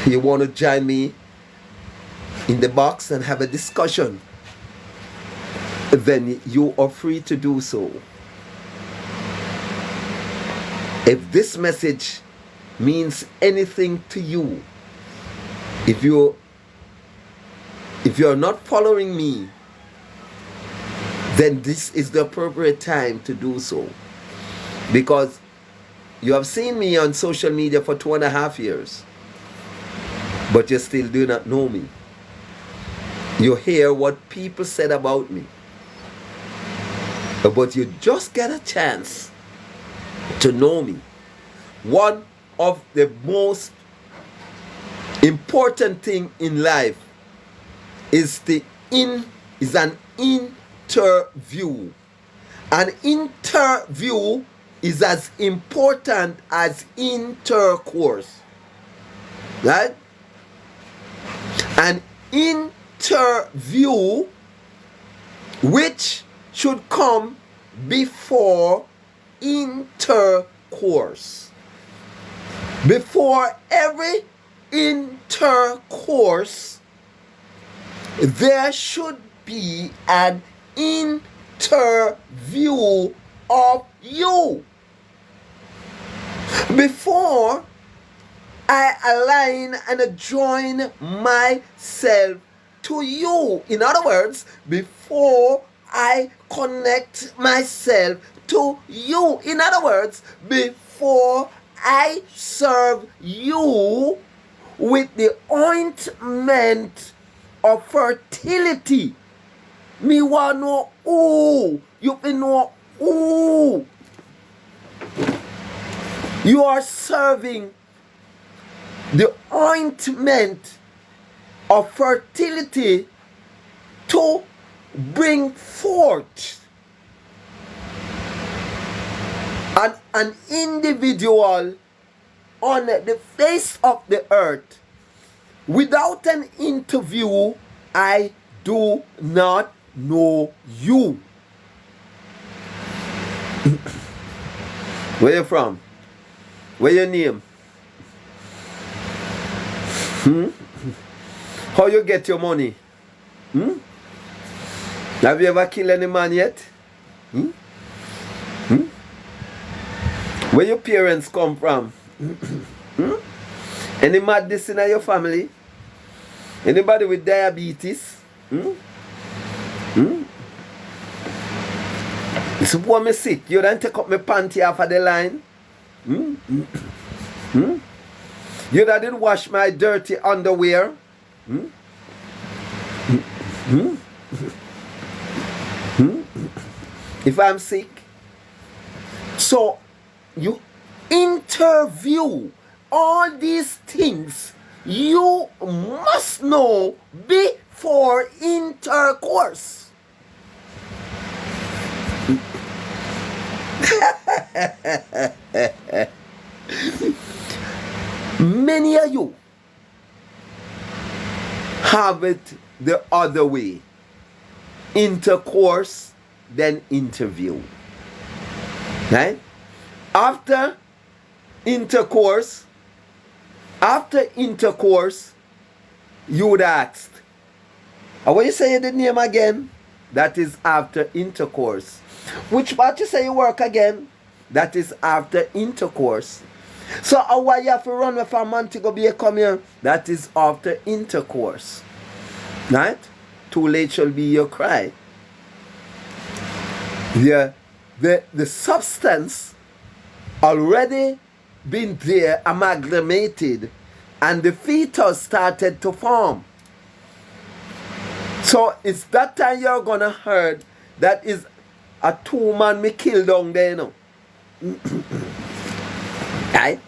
You want to join me in the box and have a discussion? Then you are free to do so. If this message means anything to you, if you're not following me, then this is the appropriate time to do so. Because you have seen me on social media for 2.5 years, but you still do not know me. You hear what people said about me, but you just get a chance to know me. One of the most important thing in life is an interview. An interview is as important as intercourse, right? An interview which should come before intercourse. Before every intercourse, there should be an interview of you. Before I align and join myself to you. In other words, before I connect myself to you. In other words, before I serve you with the ointment of fertility. Me want know who. You can know who you are serving the ointment of fertility to bring forth an individual on the face of the earth. Without an interview, I do not know you. Where you from? Where your name? How you get your money? Have you ever killed any man yet? Where your parents come from? Any madness in your family? Anybody with diabetes? This boy me sick. You don't take up my panty off of the line? You that didn't wash my dirty underwear? If I'm sick? So you interview all these things you must know before intercourse. Many of you have it the other way. Intercourse, then interview. Right? After intercourse, you would ask, what you say the name again? That is after intercourse. Which part you say you work again? That is after intercourse. So why you have to run with a man to go be a come here? That is after intercourse. Right? Too late shall be your cry. The substance already been there, amalgamated, and the fetus started to form. So it's that time you're gonna heard that is a 2-man me kill down there, you know. Right?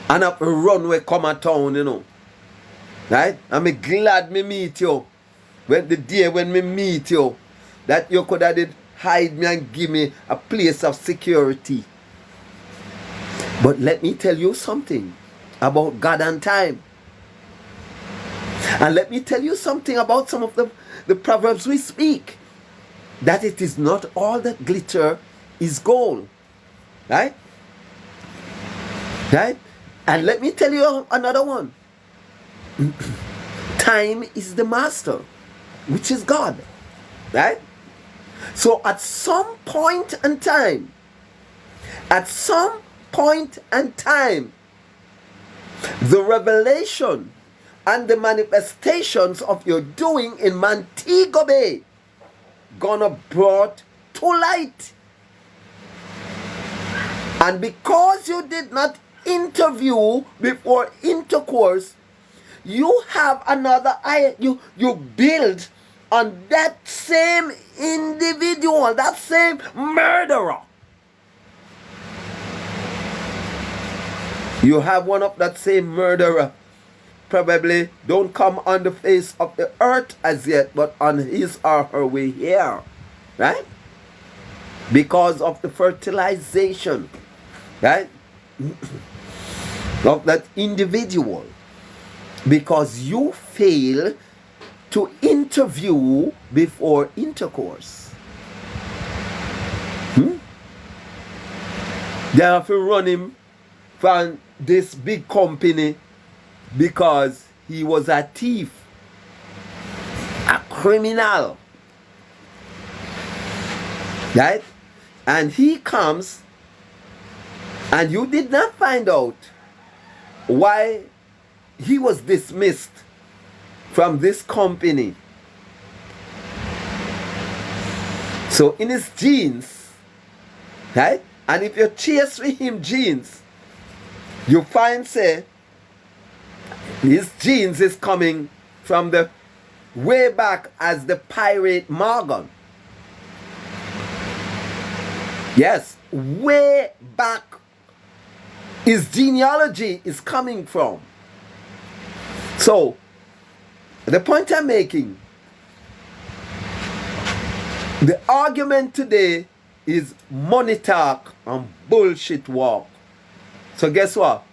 And up a runway come a town, you know. Right? And me glad me meet you. When the day when me meet you, that you could have did hide me and give me a place of security. But let me tell you something about God and time. And let me tell you something about some of the proverbs we speak. That it is not all that glitter is gold. Right? Right? And let me tell you another one. Time is the master, which is God. Right? So at some point in time, the revelation and the manifestations of your doing in Montego Bay gonna brought to light. And because you did not interview before intercourse, you have another eye. You build on that same individual, that same murderer. You have one of that same murderer. Probably don't come on the face of the earth as yet, but on his or her way here. Right? Because of the fertilization. Right? Of that individual. Because you fail to interview before intercourse. They have to run him from this big company because he was a thief, a criminal. Right? And he comes and you did not find out why he was dismissed from this company. So in his genes, right? And if you chase with him genes, you find say his genes is coming from the way back as the pirate Morgan. Yes, way back his genealogy is coming from. So the point I'm making, the argument today is money talk and bullshit walk. So guess what?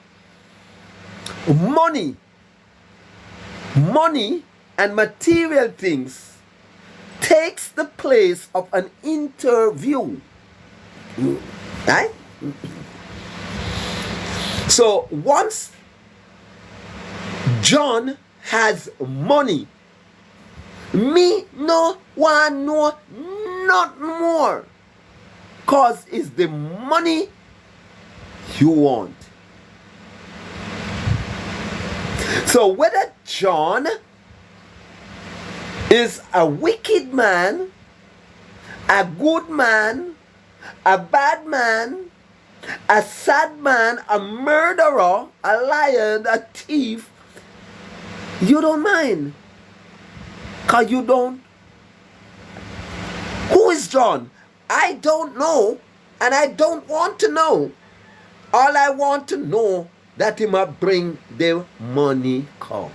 Money and material things takes the place of an interview. Right? So once John has money, me no want no not more, cause it's the money you want. So whether John is a wicked man, a good man, a bad man, a sad man, a murderer, a liar, a thief, you don't mind. Because you don't. Who is John? I don't know, and I don't want to know. All I want to know that him a bring the money come.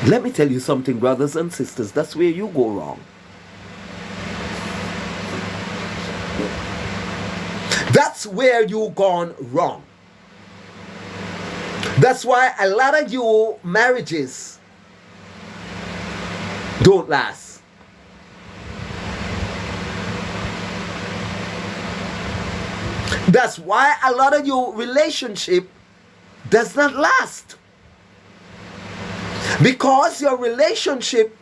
Let me tell you something, brothers and sisters. That's where you go wrong. That's where you gone wrong. That's why a lot of you marriages don't last. That's why a lot of your relationship does not last. Because your relationship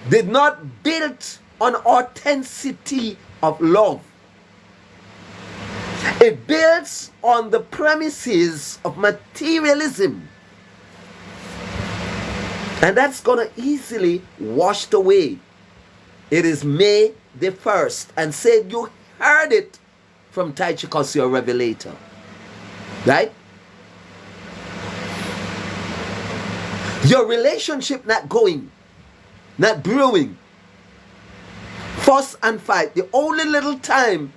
did not build on authenticity of love. It builds on the premises of materialism. And that's going to easily washed away. It is May the 1st. And said you heard it from Tychicus, your revelator. Right? Your relationship not going, not brewing. Fuss and fight. The only little time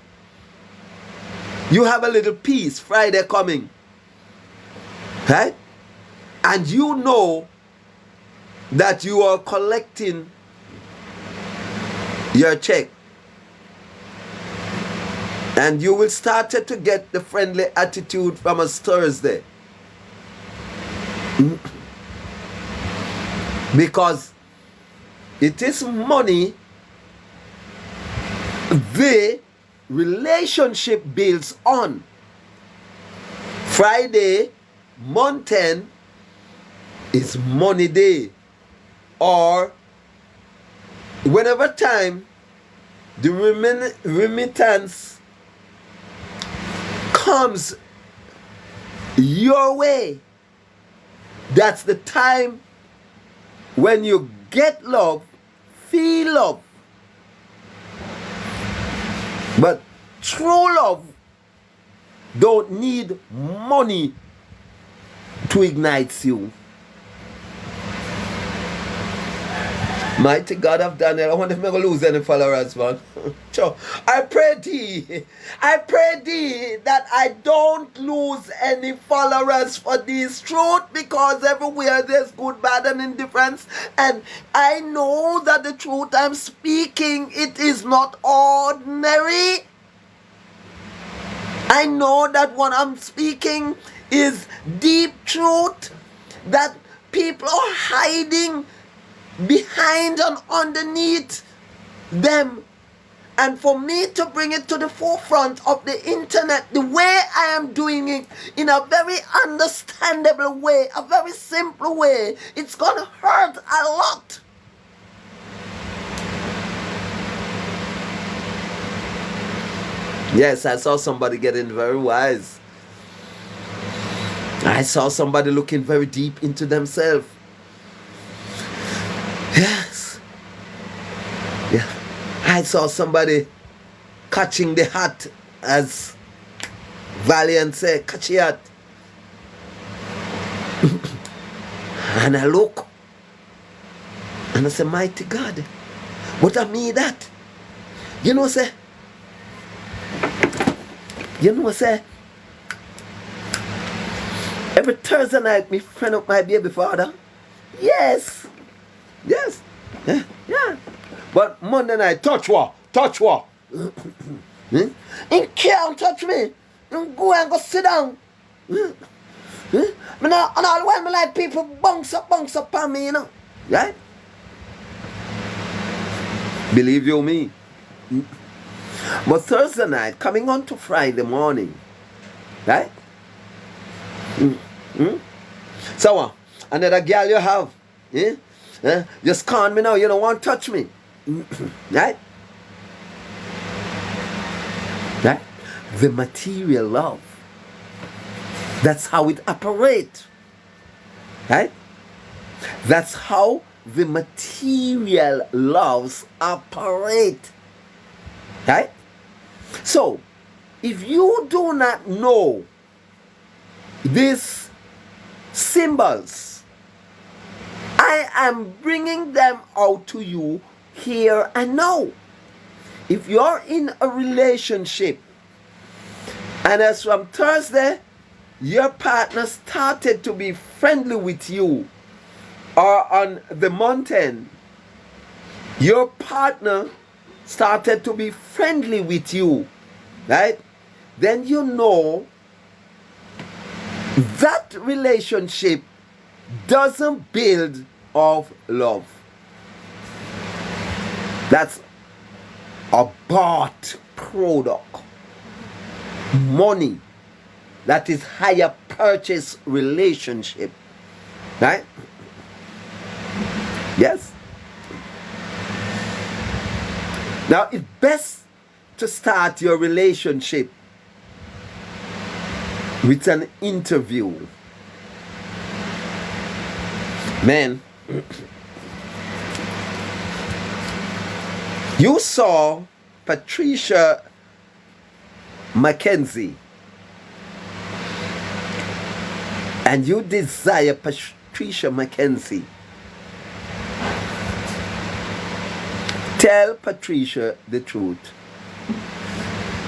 you have a little peace, Friday coming. Right? And you know that you are collecting your check. And you will start to get the friendly attitude from us Thursday. Because it is money the relationship builds on. Friday, month 10 is money day. Or whenever time the remittance comes your way, that's the time when you get love, feel love. But true love don't need money to ignite you. Mighty God of Daniel, I wonder if I'm going to lose any followers, man. I pray thee that I don't lose any followers for this truth, because everywhere there's good, bad, and indifference. And I know that the truth I'm speaking, it is not ordinary. I know that what I'm speaking is deep truth that people are hiding behind and underneath them. And for me to bring it to the forefront of the internet the way I am doing it, in a very understandable way, a very simple way, it's gonna hurt a lot. Yes, I saw somebody getting very wise. I saw somebody looking very deep into themselves. Yes. Yeah. I saw somebody catching the hat, as Valiant said, catch the hat. And I look and I say, mighty God, what I mean that? You know, say, every Thursday night, me friend up my baby father. Yes. Yeah. But Monday night, touch what? He can't touch me. Go and go sit down. And all when me like people bounce up on me, you know. Right? Believe you me. But Thursday night, coming on to Friday morning, right? So, another girl you have, just con me now, you don't want to touch me. Right? Right? The material love. That's how it operates. Right? That's how the material loves operate. Right? So, if you do not know these symbols, I am bringing them out to you here and now. If you're in a relationship, and as from Thursday, your partner started to be friendly with you, or on the mountain, your partner started to be friendly with you, right? Then you know that relationship doesn't build of love. That's a bought product. Money. That is higher purchase relationship. Right? Yes. Now it's best to start your relationship with an interview. Man, you saw Patricia Mackenzie and you desire Patricia Mackenzie. Tell Patricia the truth,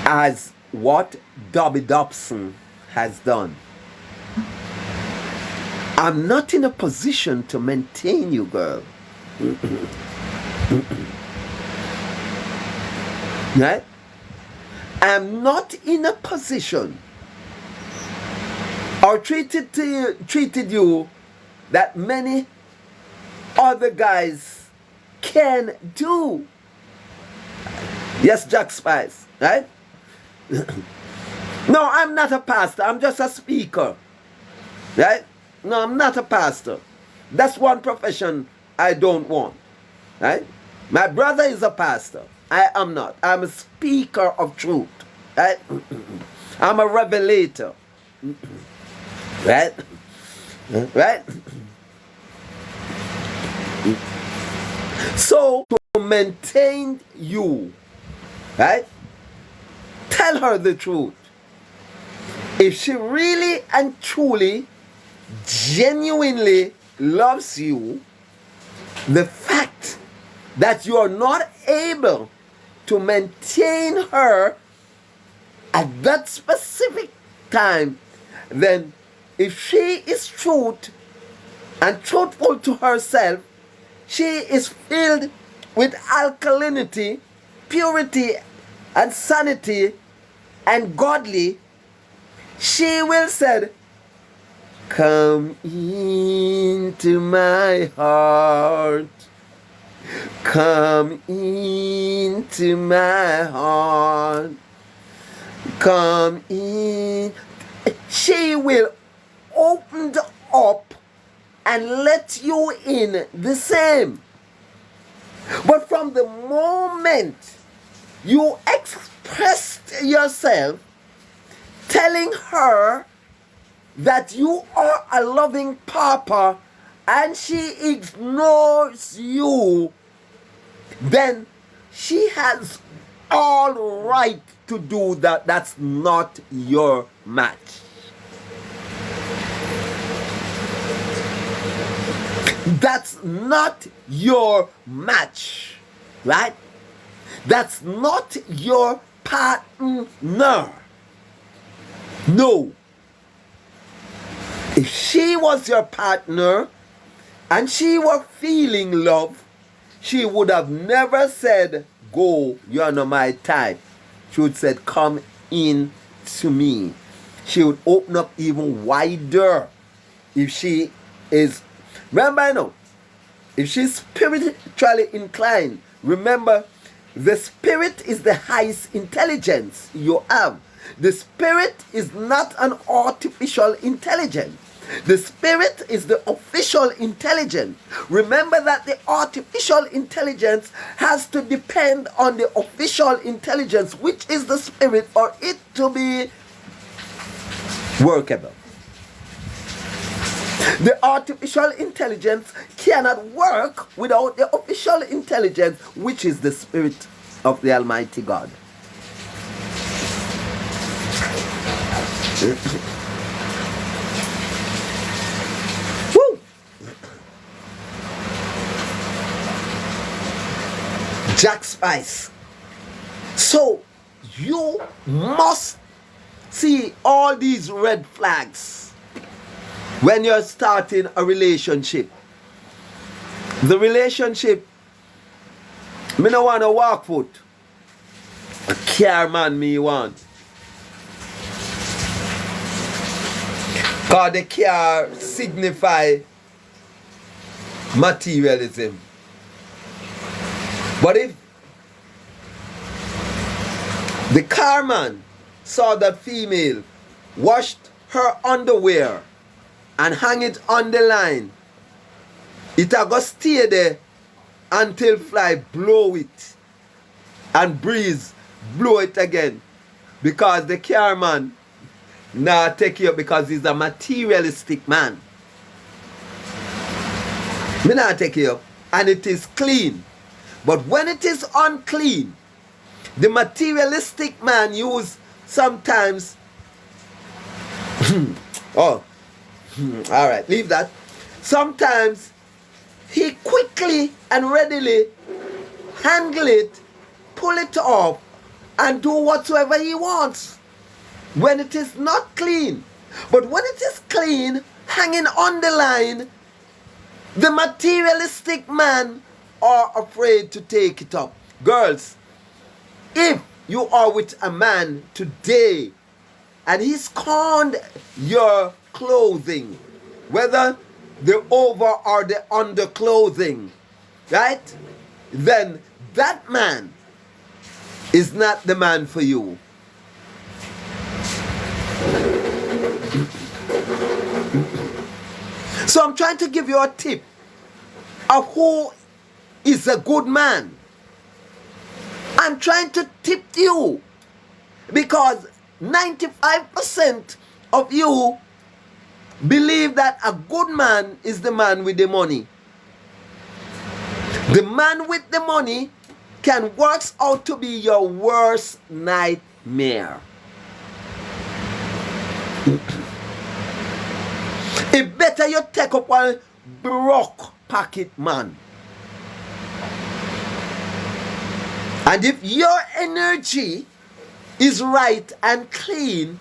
as what Dobby Dobson has done. I'm not in a position to maintain you, girl. Right? I'm not in a position or treated you that many other guys can do. Yes, Jack Spice, right? No, I'm not a pastor. I'm just a speaker. Right? No, I'm not a pastor. That's one profession I don't want. Right? My brother is a pastor. I am not. I'm a speaker of truth. Right? I'm a revelator. Right? Right? So, to maintain you, right? Tell her the truth. If she really and truly, genuinely loves you, the fact that you are not able to maintain her at that specific time, then if she is truth and truthful to herself, she is filled with alkalinity, purity, and sanity, and godly, she will say, come into my heart. Come into my heart. Come in. She will open up and let you in the same. But from the moment you expressed yourself, telling her that you are a loving papa and she ignores you, then she has all right to do that. That's not your match. That's not your match, right? That's not your partner. No. If she was your partner and she were feeling love, she would have never said, go, you're not my type. She would said, come in to me. She would open up even wider. If she is, remember, I know, if she's spiritually inclined, remember, the spirit is the highest intelligence you have. The spirit is not an artificial intelligence. The spirit is the official intelligence. Remember that the artificial intelligence has to depend on the official intelligence, which is the spirit, for it to be workable. The artificial intelligence cannot work without the official intelligence, which is the spirit of the Almighty God. Woo! Jack Spice. So you must see all these red flags when you're starting a relationship. The relationship, me no want to walk foot. A car man me want. Cause the car signify materialism. But if the car man saw that female, washed her underwear and hang it on the line, it a go stay there until fly blow it and breeze blow it again, because the car man nah take you up, because he's a materialistic man. Me nah take you up, and it is clean. But when it is unclean, the materialistic man use sometimes all right, leave that. Sometimes he quickly and readily handle it, pull it off, and do whatsoever he wants when it is not clean. But when it is clean, hanging on the line, the materialistic man are afraid to take it up. Girls, if you are with a man today and he scorned your clothing, whether the over or the underclothing, right? Then that man is not the man for you. So I'm trying to give you a tip of who is a good man. I'm trying to tip you, because 95% of you believe that a good man is the man with the money. The man with the money can work out to be your worst nightmare. It better you take up one broke pocket man. And if your energy is right and clean,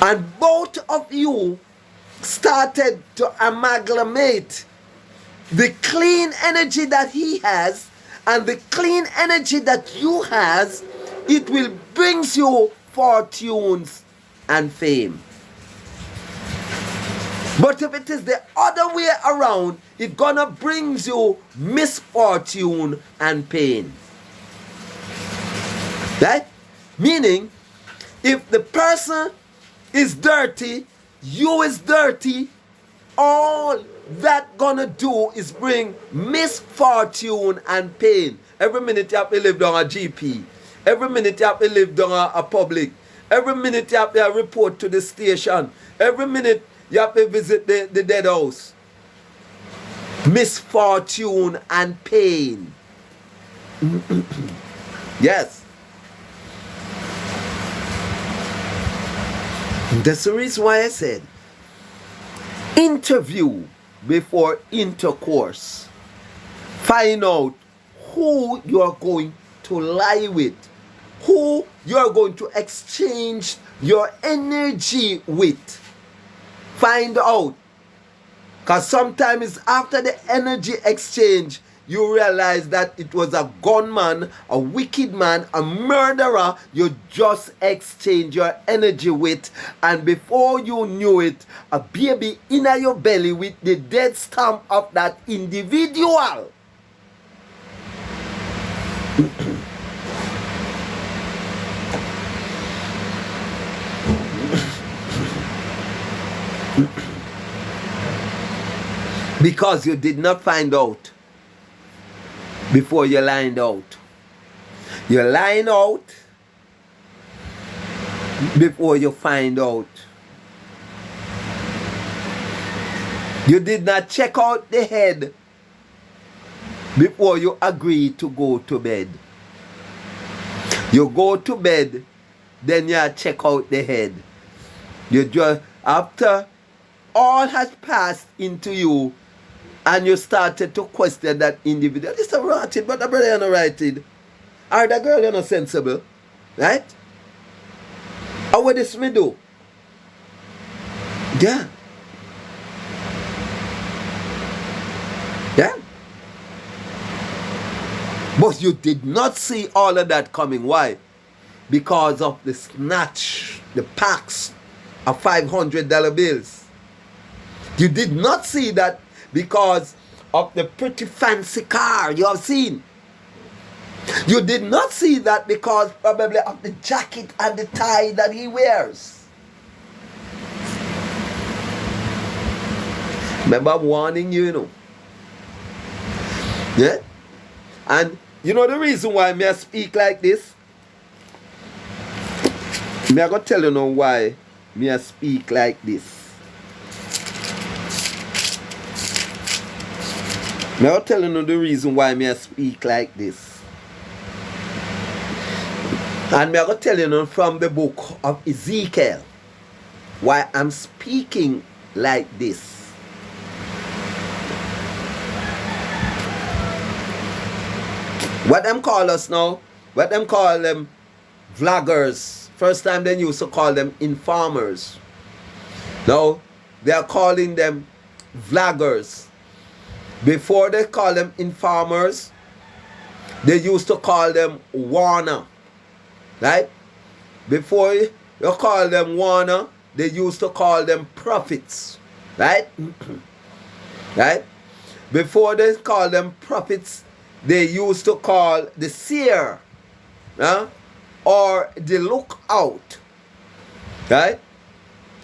and both of you started to amalgamate the clean energy that he has and the clean energy that you has, it will bring you fortunes and fame. But if it is the other way around, it's gonna bring you misfortune and pain. Right? Meaning, if the person is dirty, you is dirty, all that gonna do is bring misfortune and pain. Every minute you have to live down a GP. Every minute you have to live down a public. Every minute you have to report to the station. Every minute you have to visit the dead house. Misfortune and pain. Yes. That's the reason why I said interview before intercourse. Find out who you are going to lie with, who you are going to exchange your energy with. Find out. Because sometimes after the energy exchange, you realize that it was a gunman, a wicked man, a murderer you just exchanged your energy with, and before you knew it, a baby in your belly with the dead stamp of that individual. Because you did not find out before you lined out. You line out before you find out. You did not check out the head before you agree to go to bed. You go to bed, then you check out the head. You just, after all has passed into you, and you started to question that individual. This is rotted, but the brother you're not righted. Or the girl you're not sensible. Right? How would this me do? Yeah. Yeah. But you did not see all of that coming. Why? Because of the snatch, the packs of $500 bills. You did not see that because of the pretty fancy car you have seen. You did not see that because probably of the jacket and the tie that he wears. Remember, I'm warning you, you know. Yeah? And you know the reason why me I speak like this? Me I go tell you now why me I speak like this. Me I go tell you the reason why me I speak like this. And me I go tell you from the book of Ezekiel why I'm speaking like this. What them call us now? What them call them? Vloggers. First time they used to call them informers. Now they are calling them vloggers. Before they call them informers, they used to call them warner. Right? Before you call them warner, they used to call them prophets. Right? Right? Before they call them prophets, they used to call the seer, or the lookout. Right?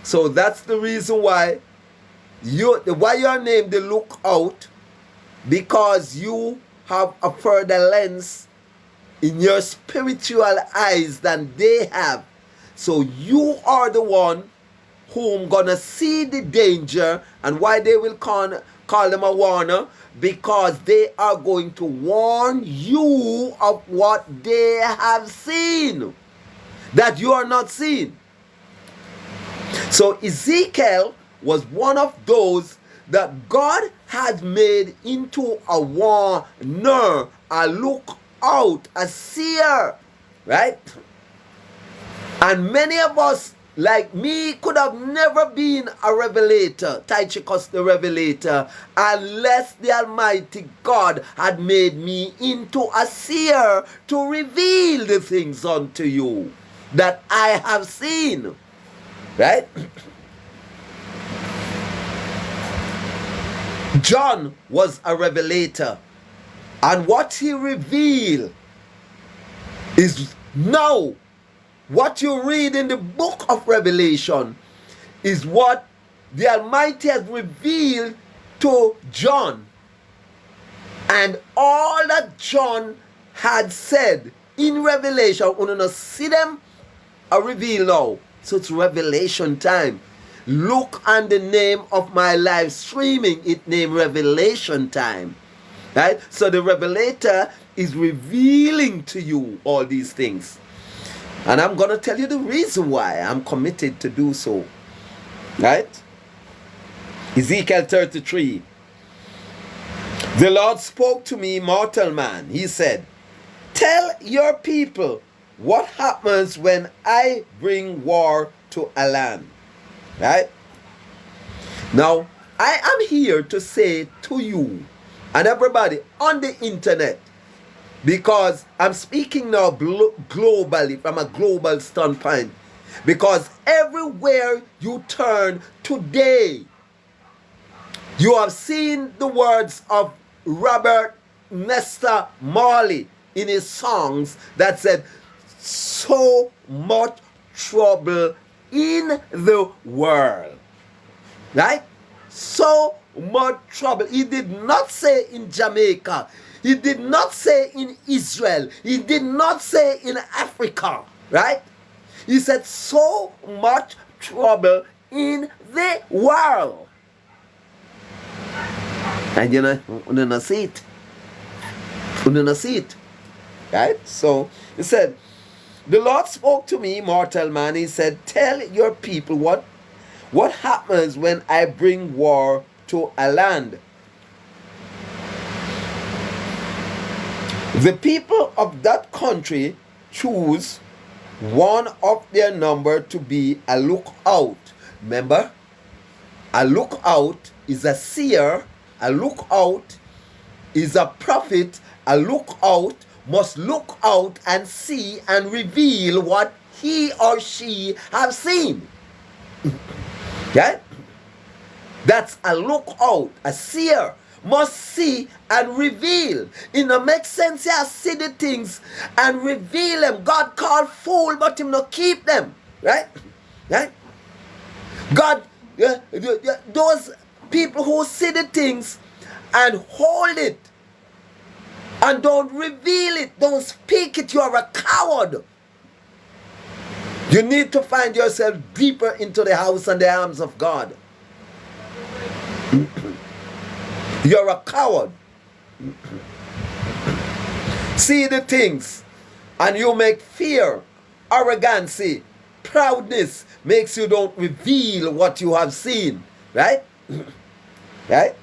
So that's the reason why you are named the lookout, because you have a further lens in your spiritual eyes than they have. So you are the one whom gonna see the danger. And why they will call them a warner? Because they are going to warn you of what they have seen that you are not seeing. So Ezekiel was one of those that God had made into a warner, a lookout, a seer, right? And many of us, like me, could have never been a revelator, Tychicus the revelator, unless the Almighty God had made me into a seer to reveal the things unto you that I have seen. Right? John was a revelator, and what he revealed is now what you read in the book of Revelation is what the Almighty has revealed to John. And all that John had said in Revelation, we're going to see them are revealed now. So it's revelation time. Look on the name of my live streaming, it named Revelation Time. Right? So the revelator is revealing to you all these things. And I'm going to tell you the reason why I'm committed to do so. Right? Ezekiel 33. The Lord spoke to me, mortal man. He said, tell your people what happens when I bring war to a land. Right? Now, I am here to say to you and everybody on the internet, because I'm speaking now globally, from a global standpoint, because everywhere you turn today, you have seen the words of Robert Nesta Marley in his songs that said, so much trouble in the world. Right? So much trouble. He did not say in Jamaica. He did not say in Israel. He did not say in Africa. Right? He said so much trouble in the world. And you know, we don't see it. We don't see it. Right? So he said, the Lord spoke to me, mortal man. He said, tell your people what happens when I bring war to a land. The people of that country choose one of their number to be a lookout. Remember, a lookout is a seer, a lookout is a prophet, a lookout must look out and see and reveal what he or she have seen. Okay? That's a lookout, a seer must see and reveal. It no make sense here see the things and reveal them. God called fool, but him no keep them. Right? Right? God, those people who see the things and hold it and don't reveal it, don't speak it, you are a coward. You need to find yourself deeper into the house and the arms of God. You're a coward. See the things and you make fear, arrogancy, proudness makes you don't reveal what you have seen. Right? Right?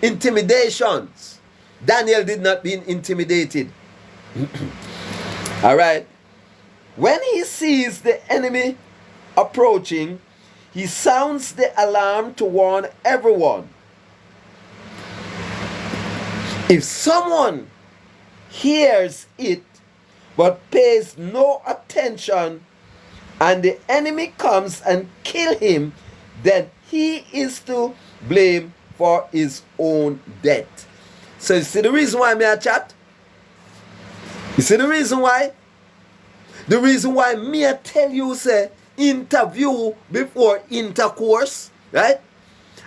Intimidations. Daniel did not be intimidated. Alright. When he sees the enemy approaching, he sounds the alarm to warn everyone. If someone hears it but pays no attention and the enemy comes and kill him, then he is to blame for his own death. So you see the reason why me a chat? You see the reason why? The reason why me a tell you say interview before intercourse, right?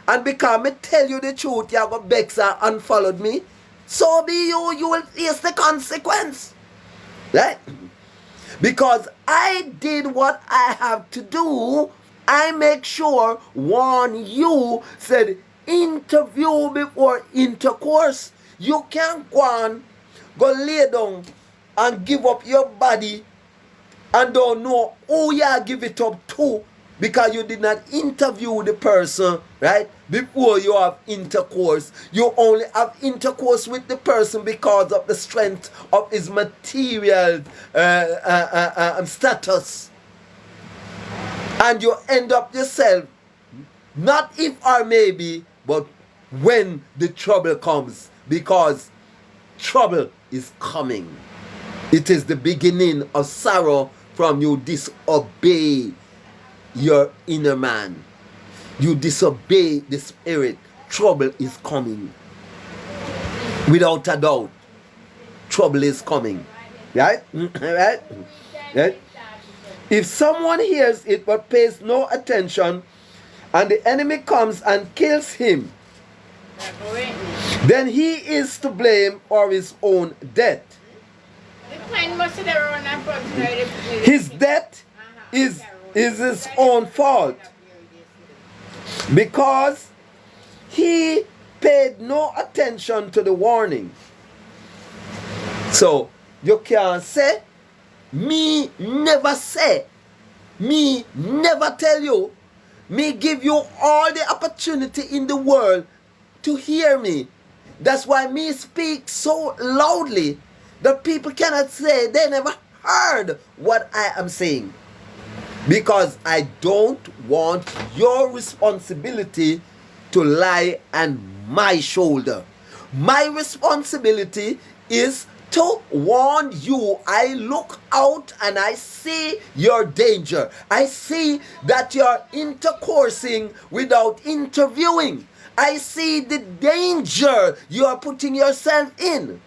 And because me tell you the truth, you got vex and unfollowed me. So be you, you will face the consequence. Right? Because I did what I have to do. I make sure, warn you, said interview before intercourse. You can't go on, go lay down and give up your body and don't know who you give it up to because you did not interview the person, right? Before you have intercourse. You only have intercourse with the person because of the strength of his material status. And you end up yourself, not if or maybe, but when the trouble comes, because trouble is coming. It is the beginning of sorrow from you disobey your inner man. You disobey the spirit. Trouble is coming. Without a doubt, trouble is coming. Right? Right? Right? If someone hears it but pays no attention and the enemy comes and kills him, then he is to blame for his own death. His death is his own fault because he paid no attention to the warning. So you can't say, me never say, me never tell you, me give you all the opportunity in the world to hear me. That's why me speak so loudly that people cannot say they never heard what I am saying. Because I don't want your responsibility to lie on my shoulder. My responsibility is to warn you. I look out and I see your danger. I see that you're intercoursing without interviewing. I see the danger you are putting yourself in.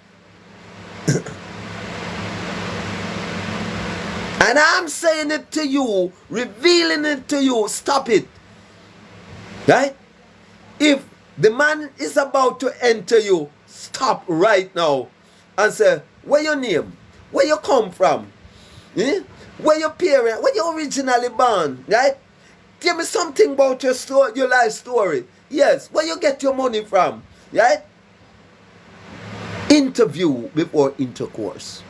And I'm saying it to you, revealing it to you, stop it. Right? If the man is about to enter you, stop right now and say, where your name? Where you come from? Eh? Where your parents? Where you originally born? Right? Tell me something about your story, your life story. Yes, where you get your money from? Right? Interview before intercourse.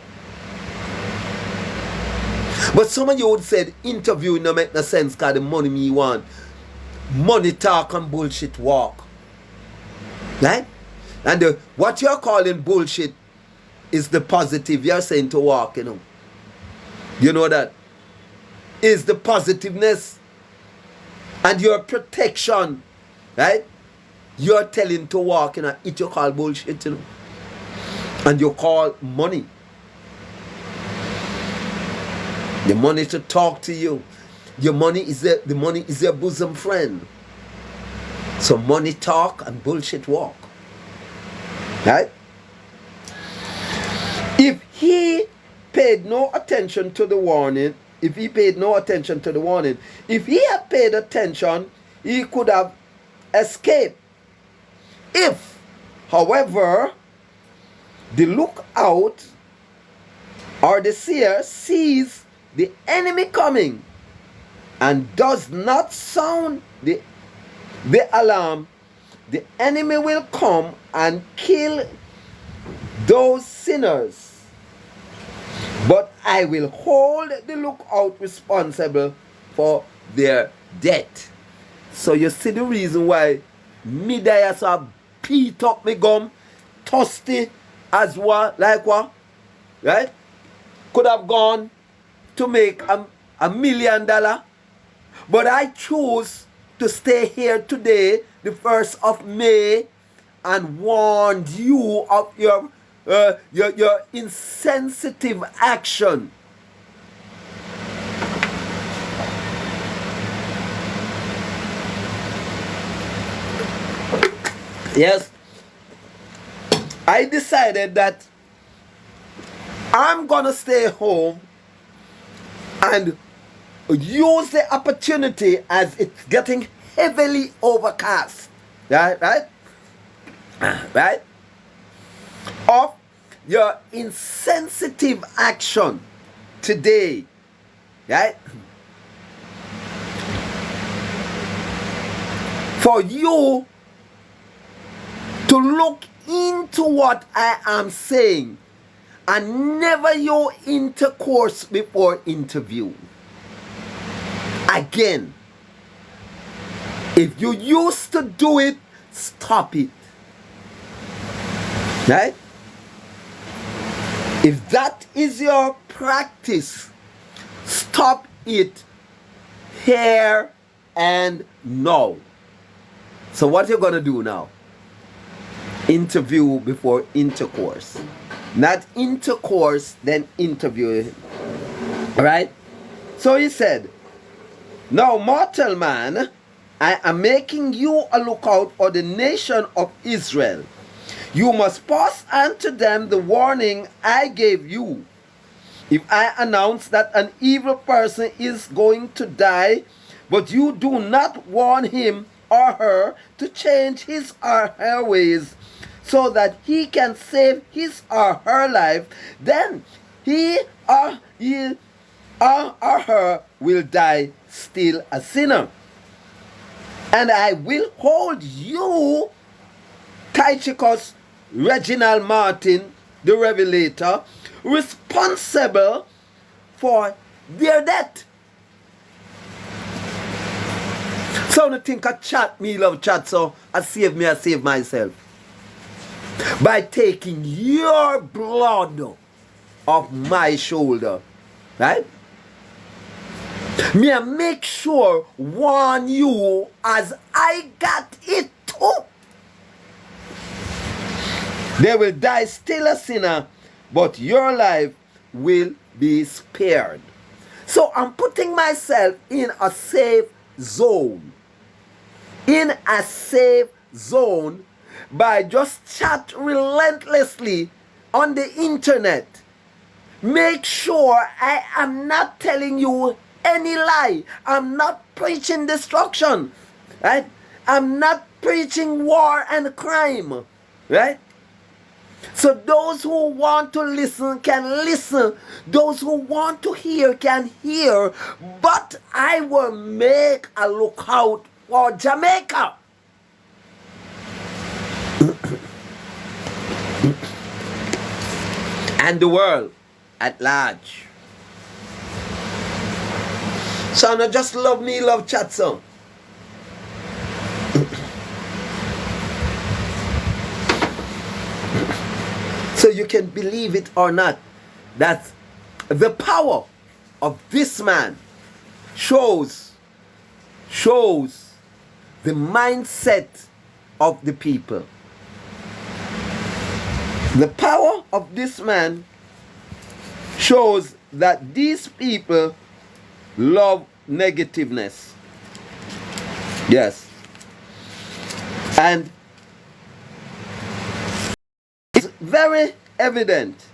But some of you would say interview no make no sense because the money me want. Money talk and bullshit walk. Right? And what you're calling bullshit is the positive you're saying to walk, you know. You know that? is the positiveness and your protection, right? You're telling to walk in it you call bullshit, and you call money. The money to talk to you. The money is your bosom friend. So money talk and bullshit walk. Right? If he paid no attention to the warning, if he had paid attention, he could have escaped. If, however, the lookout or the seer sees the enemy coming and does not sound the alarm, the enemy will come and kill those sinners. But I will hold the lookout responsible for their death. So you see the reason why me there so beat up me gum, thirsty as what, like what, right? Could have gone to make $1 million, but I choose to stay here today, the 1st of May, and warned you of your insensitive action. Yes, I decided that I'm gonna stay home and use the opportunity as it's getting heavily overcast, right? Of your insensitive action today, right? For you to look into what I am saying and never your intercourse before interview. Again, if you used to do it, stop it. Right? If that is your practice, stop it here and now. So what you're going to do now? Interview before intercourse. Not intercourse, then interview. Right? So he said, now, mortal man, I am making you a lookout for the nation of Israel. You must pass on to them the warning I gave you. If I announce that an evil person is going to die, but you do not warn him or her to change his or her ways so that he can save his or her life, then he or her will die still a sinner. And I will hold you, Tychicus, Reginald Martin, the Revelator, responsible for their death. So I think I chat, me love chat, so I save myself. By taking your blood off my shoulder. Right? Me I make sure warn you as I got it too. They will die still a sinner, but your life will be spared. So I'm putting myself in a safe zone. In a safe zone by just chat relentlessly on the internet. Make sure I am not telling you any lie. I'm not preaching destruction. Right? I'm not preaching war and crime. Right? So those who want to listen can listen. Those who want to hear can hear. But I will make a lookout for Jamaica. And the world at large. So not just love me, love chat song. So you can believe it or not, that the power of this man shows the mindset of the people. The power of this man shows that these people love negativeness. Yes. And it's very evident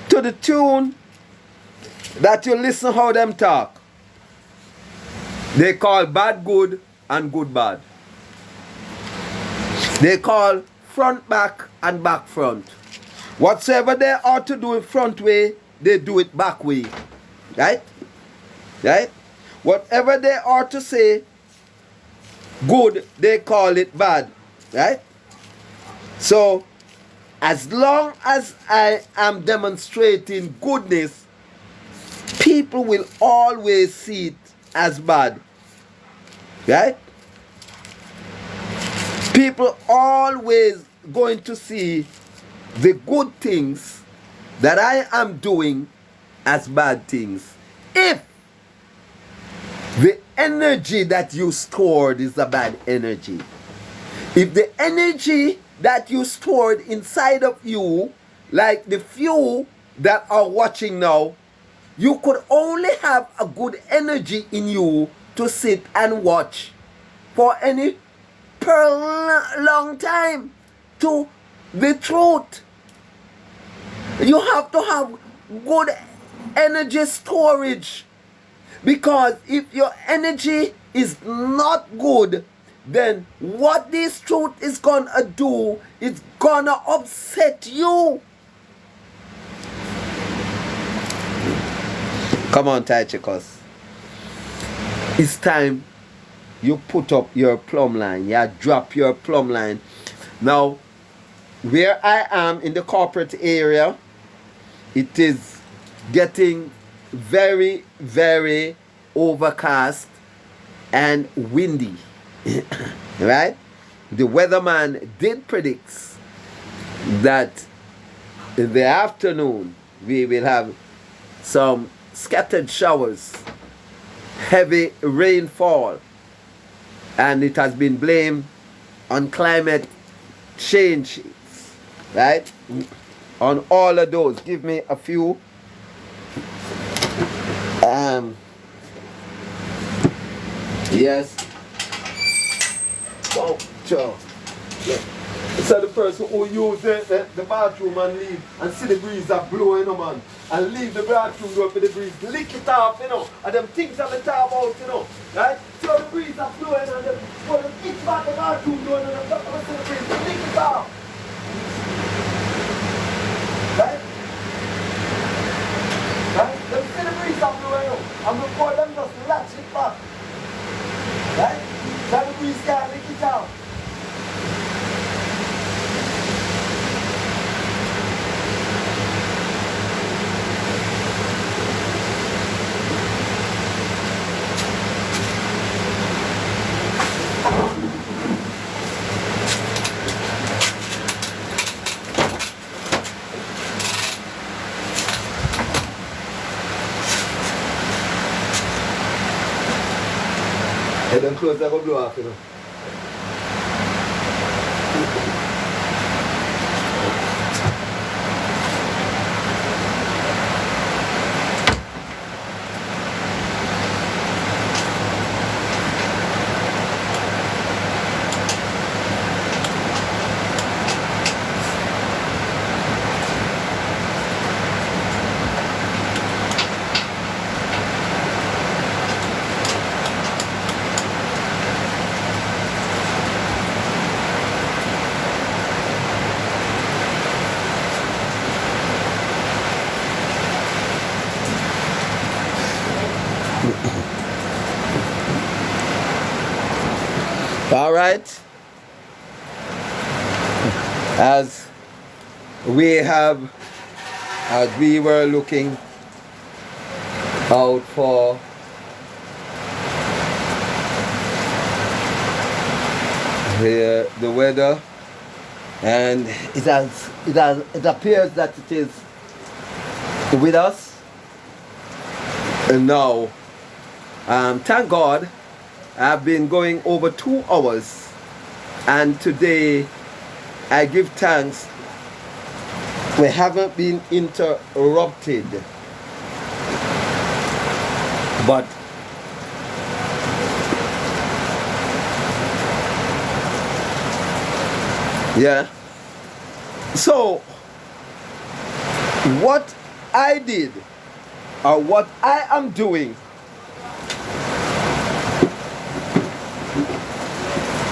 to the tune that you listen how them talk. They call bad good and good bad. They call front back and back front. Whatsoever they ought to do in front way, they do it back way. Right? Right? Whatever they ought to say good, they call it bad. Right? So, as long as I am demonstrating goodness, people will always see it as bad. Right? People always going to see the good things that I am doing as bad things. If the energy that you stored is a bad energy. If the energy that you stored inside of you, like the few that are watching now, you could only have a good energy in you to sit and watch for any long time to the truth. You have to have good energy storage, because if your energy is not good, then what this truth is gonna do is gonna upset you. Come on, Tychicus. It's time you put up your plumb line. You drop your plumb line. Now, where I am in the corporate area, it is getting very, very overcast and windy. Right? The weatherman did predict that in the afternoon we will have some scattered showers, heavy rainfall, and it has been blamed on climate change, right? On all of those. Give me a few. Yes. Oh, sure. Yeah. So the person who use the bathroom and leave and see the breeze that blowing, man, and leave the bathroom door for the breeze, lick it off, and them things that they talk about, right? So the breeze that blowing and them put them each back the bathroom door and them talk about the breeze, lick it off. Right? Right? Them see the breeze that blowing, and before them just latch it back. Right? So the breeze can't lick it off. And then close that go blow off, All right. As we were looking out for the weather, and it appears that it is with us, and now Thank God, I've been going over 2 hours, and today I give thanks we haven't been interrupted. But yeah, so what I did or what I am doing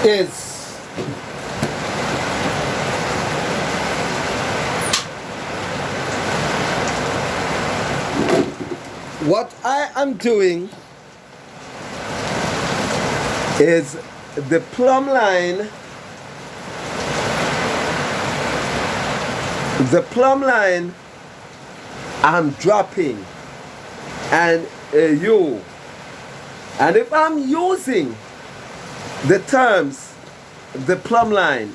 is what I am doing is the plumb line. The plumb line I'm dropping, and you. And if I'm using the terms, the plumb line,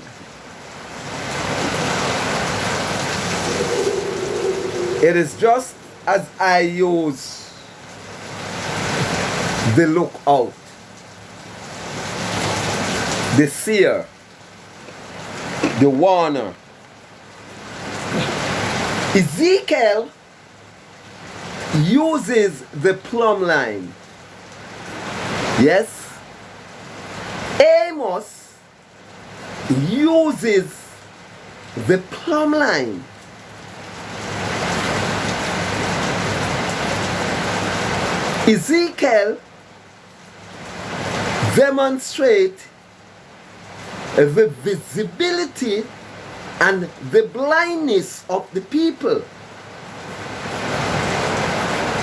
it is just as I use the lookout, the seer, the warner. Ezekiel uses the plumb line. Yes. Amos uses the plumb line. Ezekiel demonstrates the visibility and the blindness of the people.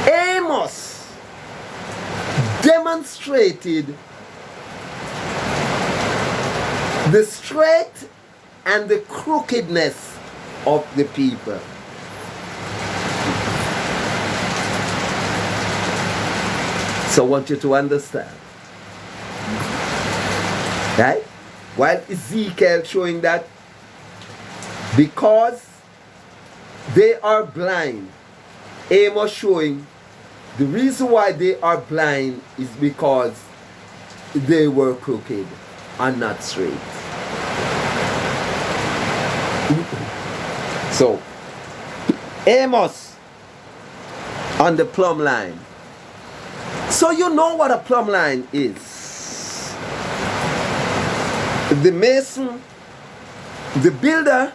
Amos demonstrated the straight and the crookedness of the people. So I want you to understand. Right? While Ezekiel showing that because they are blind, Amos showing the reason why they are blind is because they were crooked and not straight. So, Amos on the plumb line. So you know what a plumb line is. The mason, the builder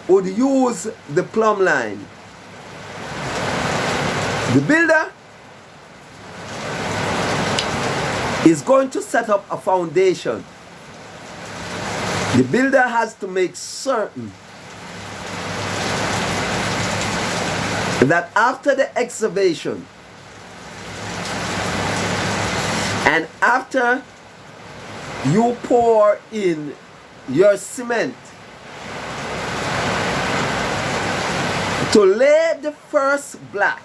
would use the plumb line. The builder is going to set up a foundation. The builder has to make certain that after the excavation and after you pour in your cement to lay the first block,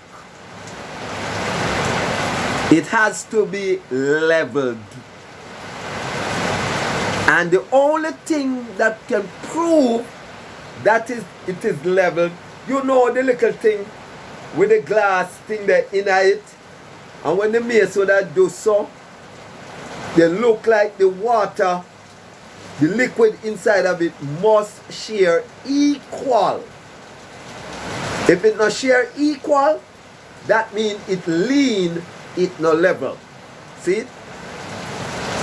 it has to be leveled. And the only thing that can prove that it is leveled, you know the little thing with the glass thing that in it, and when the mason that do so, they look like the water, the liquid inside of it must share equal. If it not share equal, that means it lean, it no level. See it?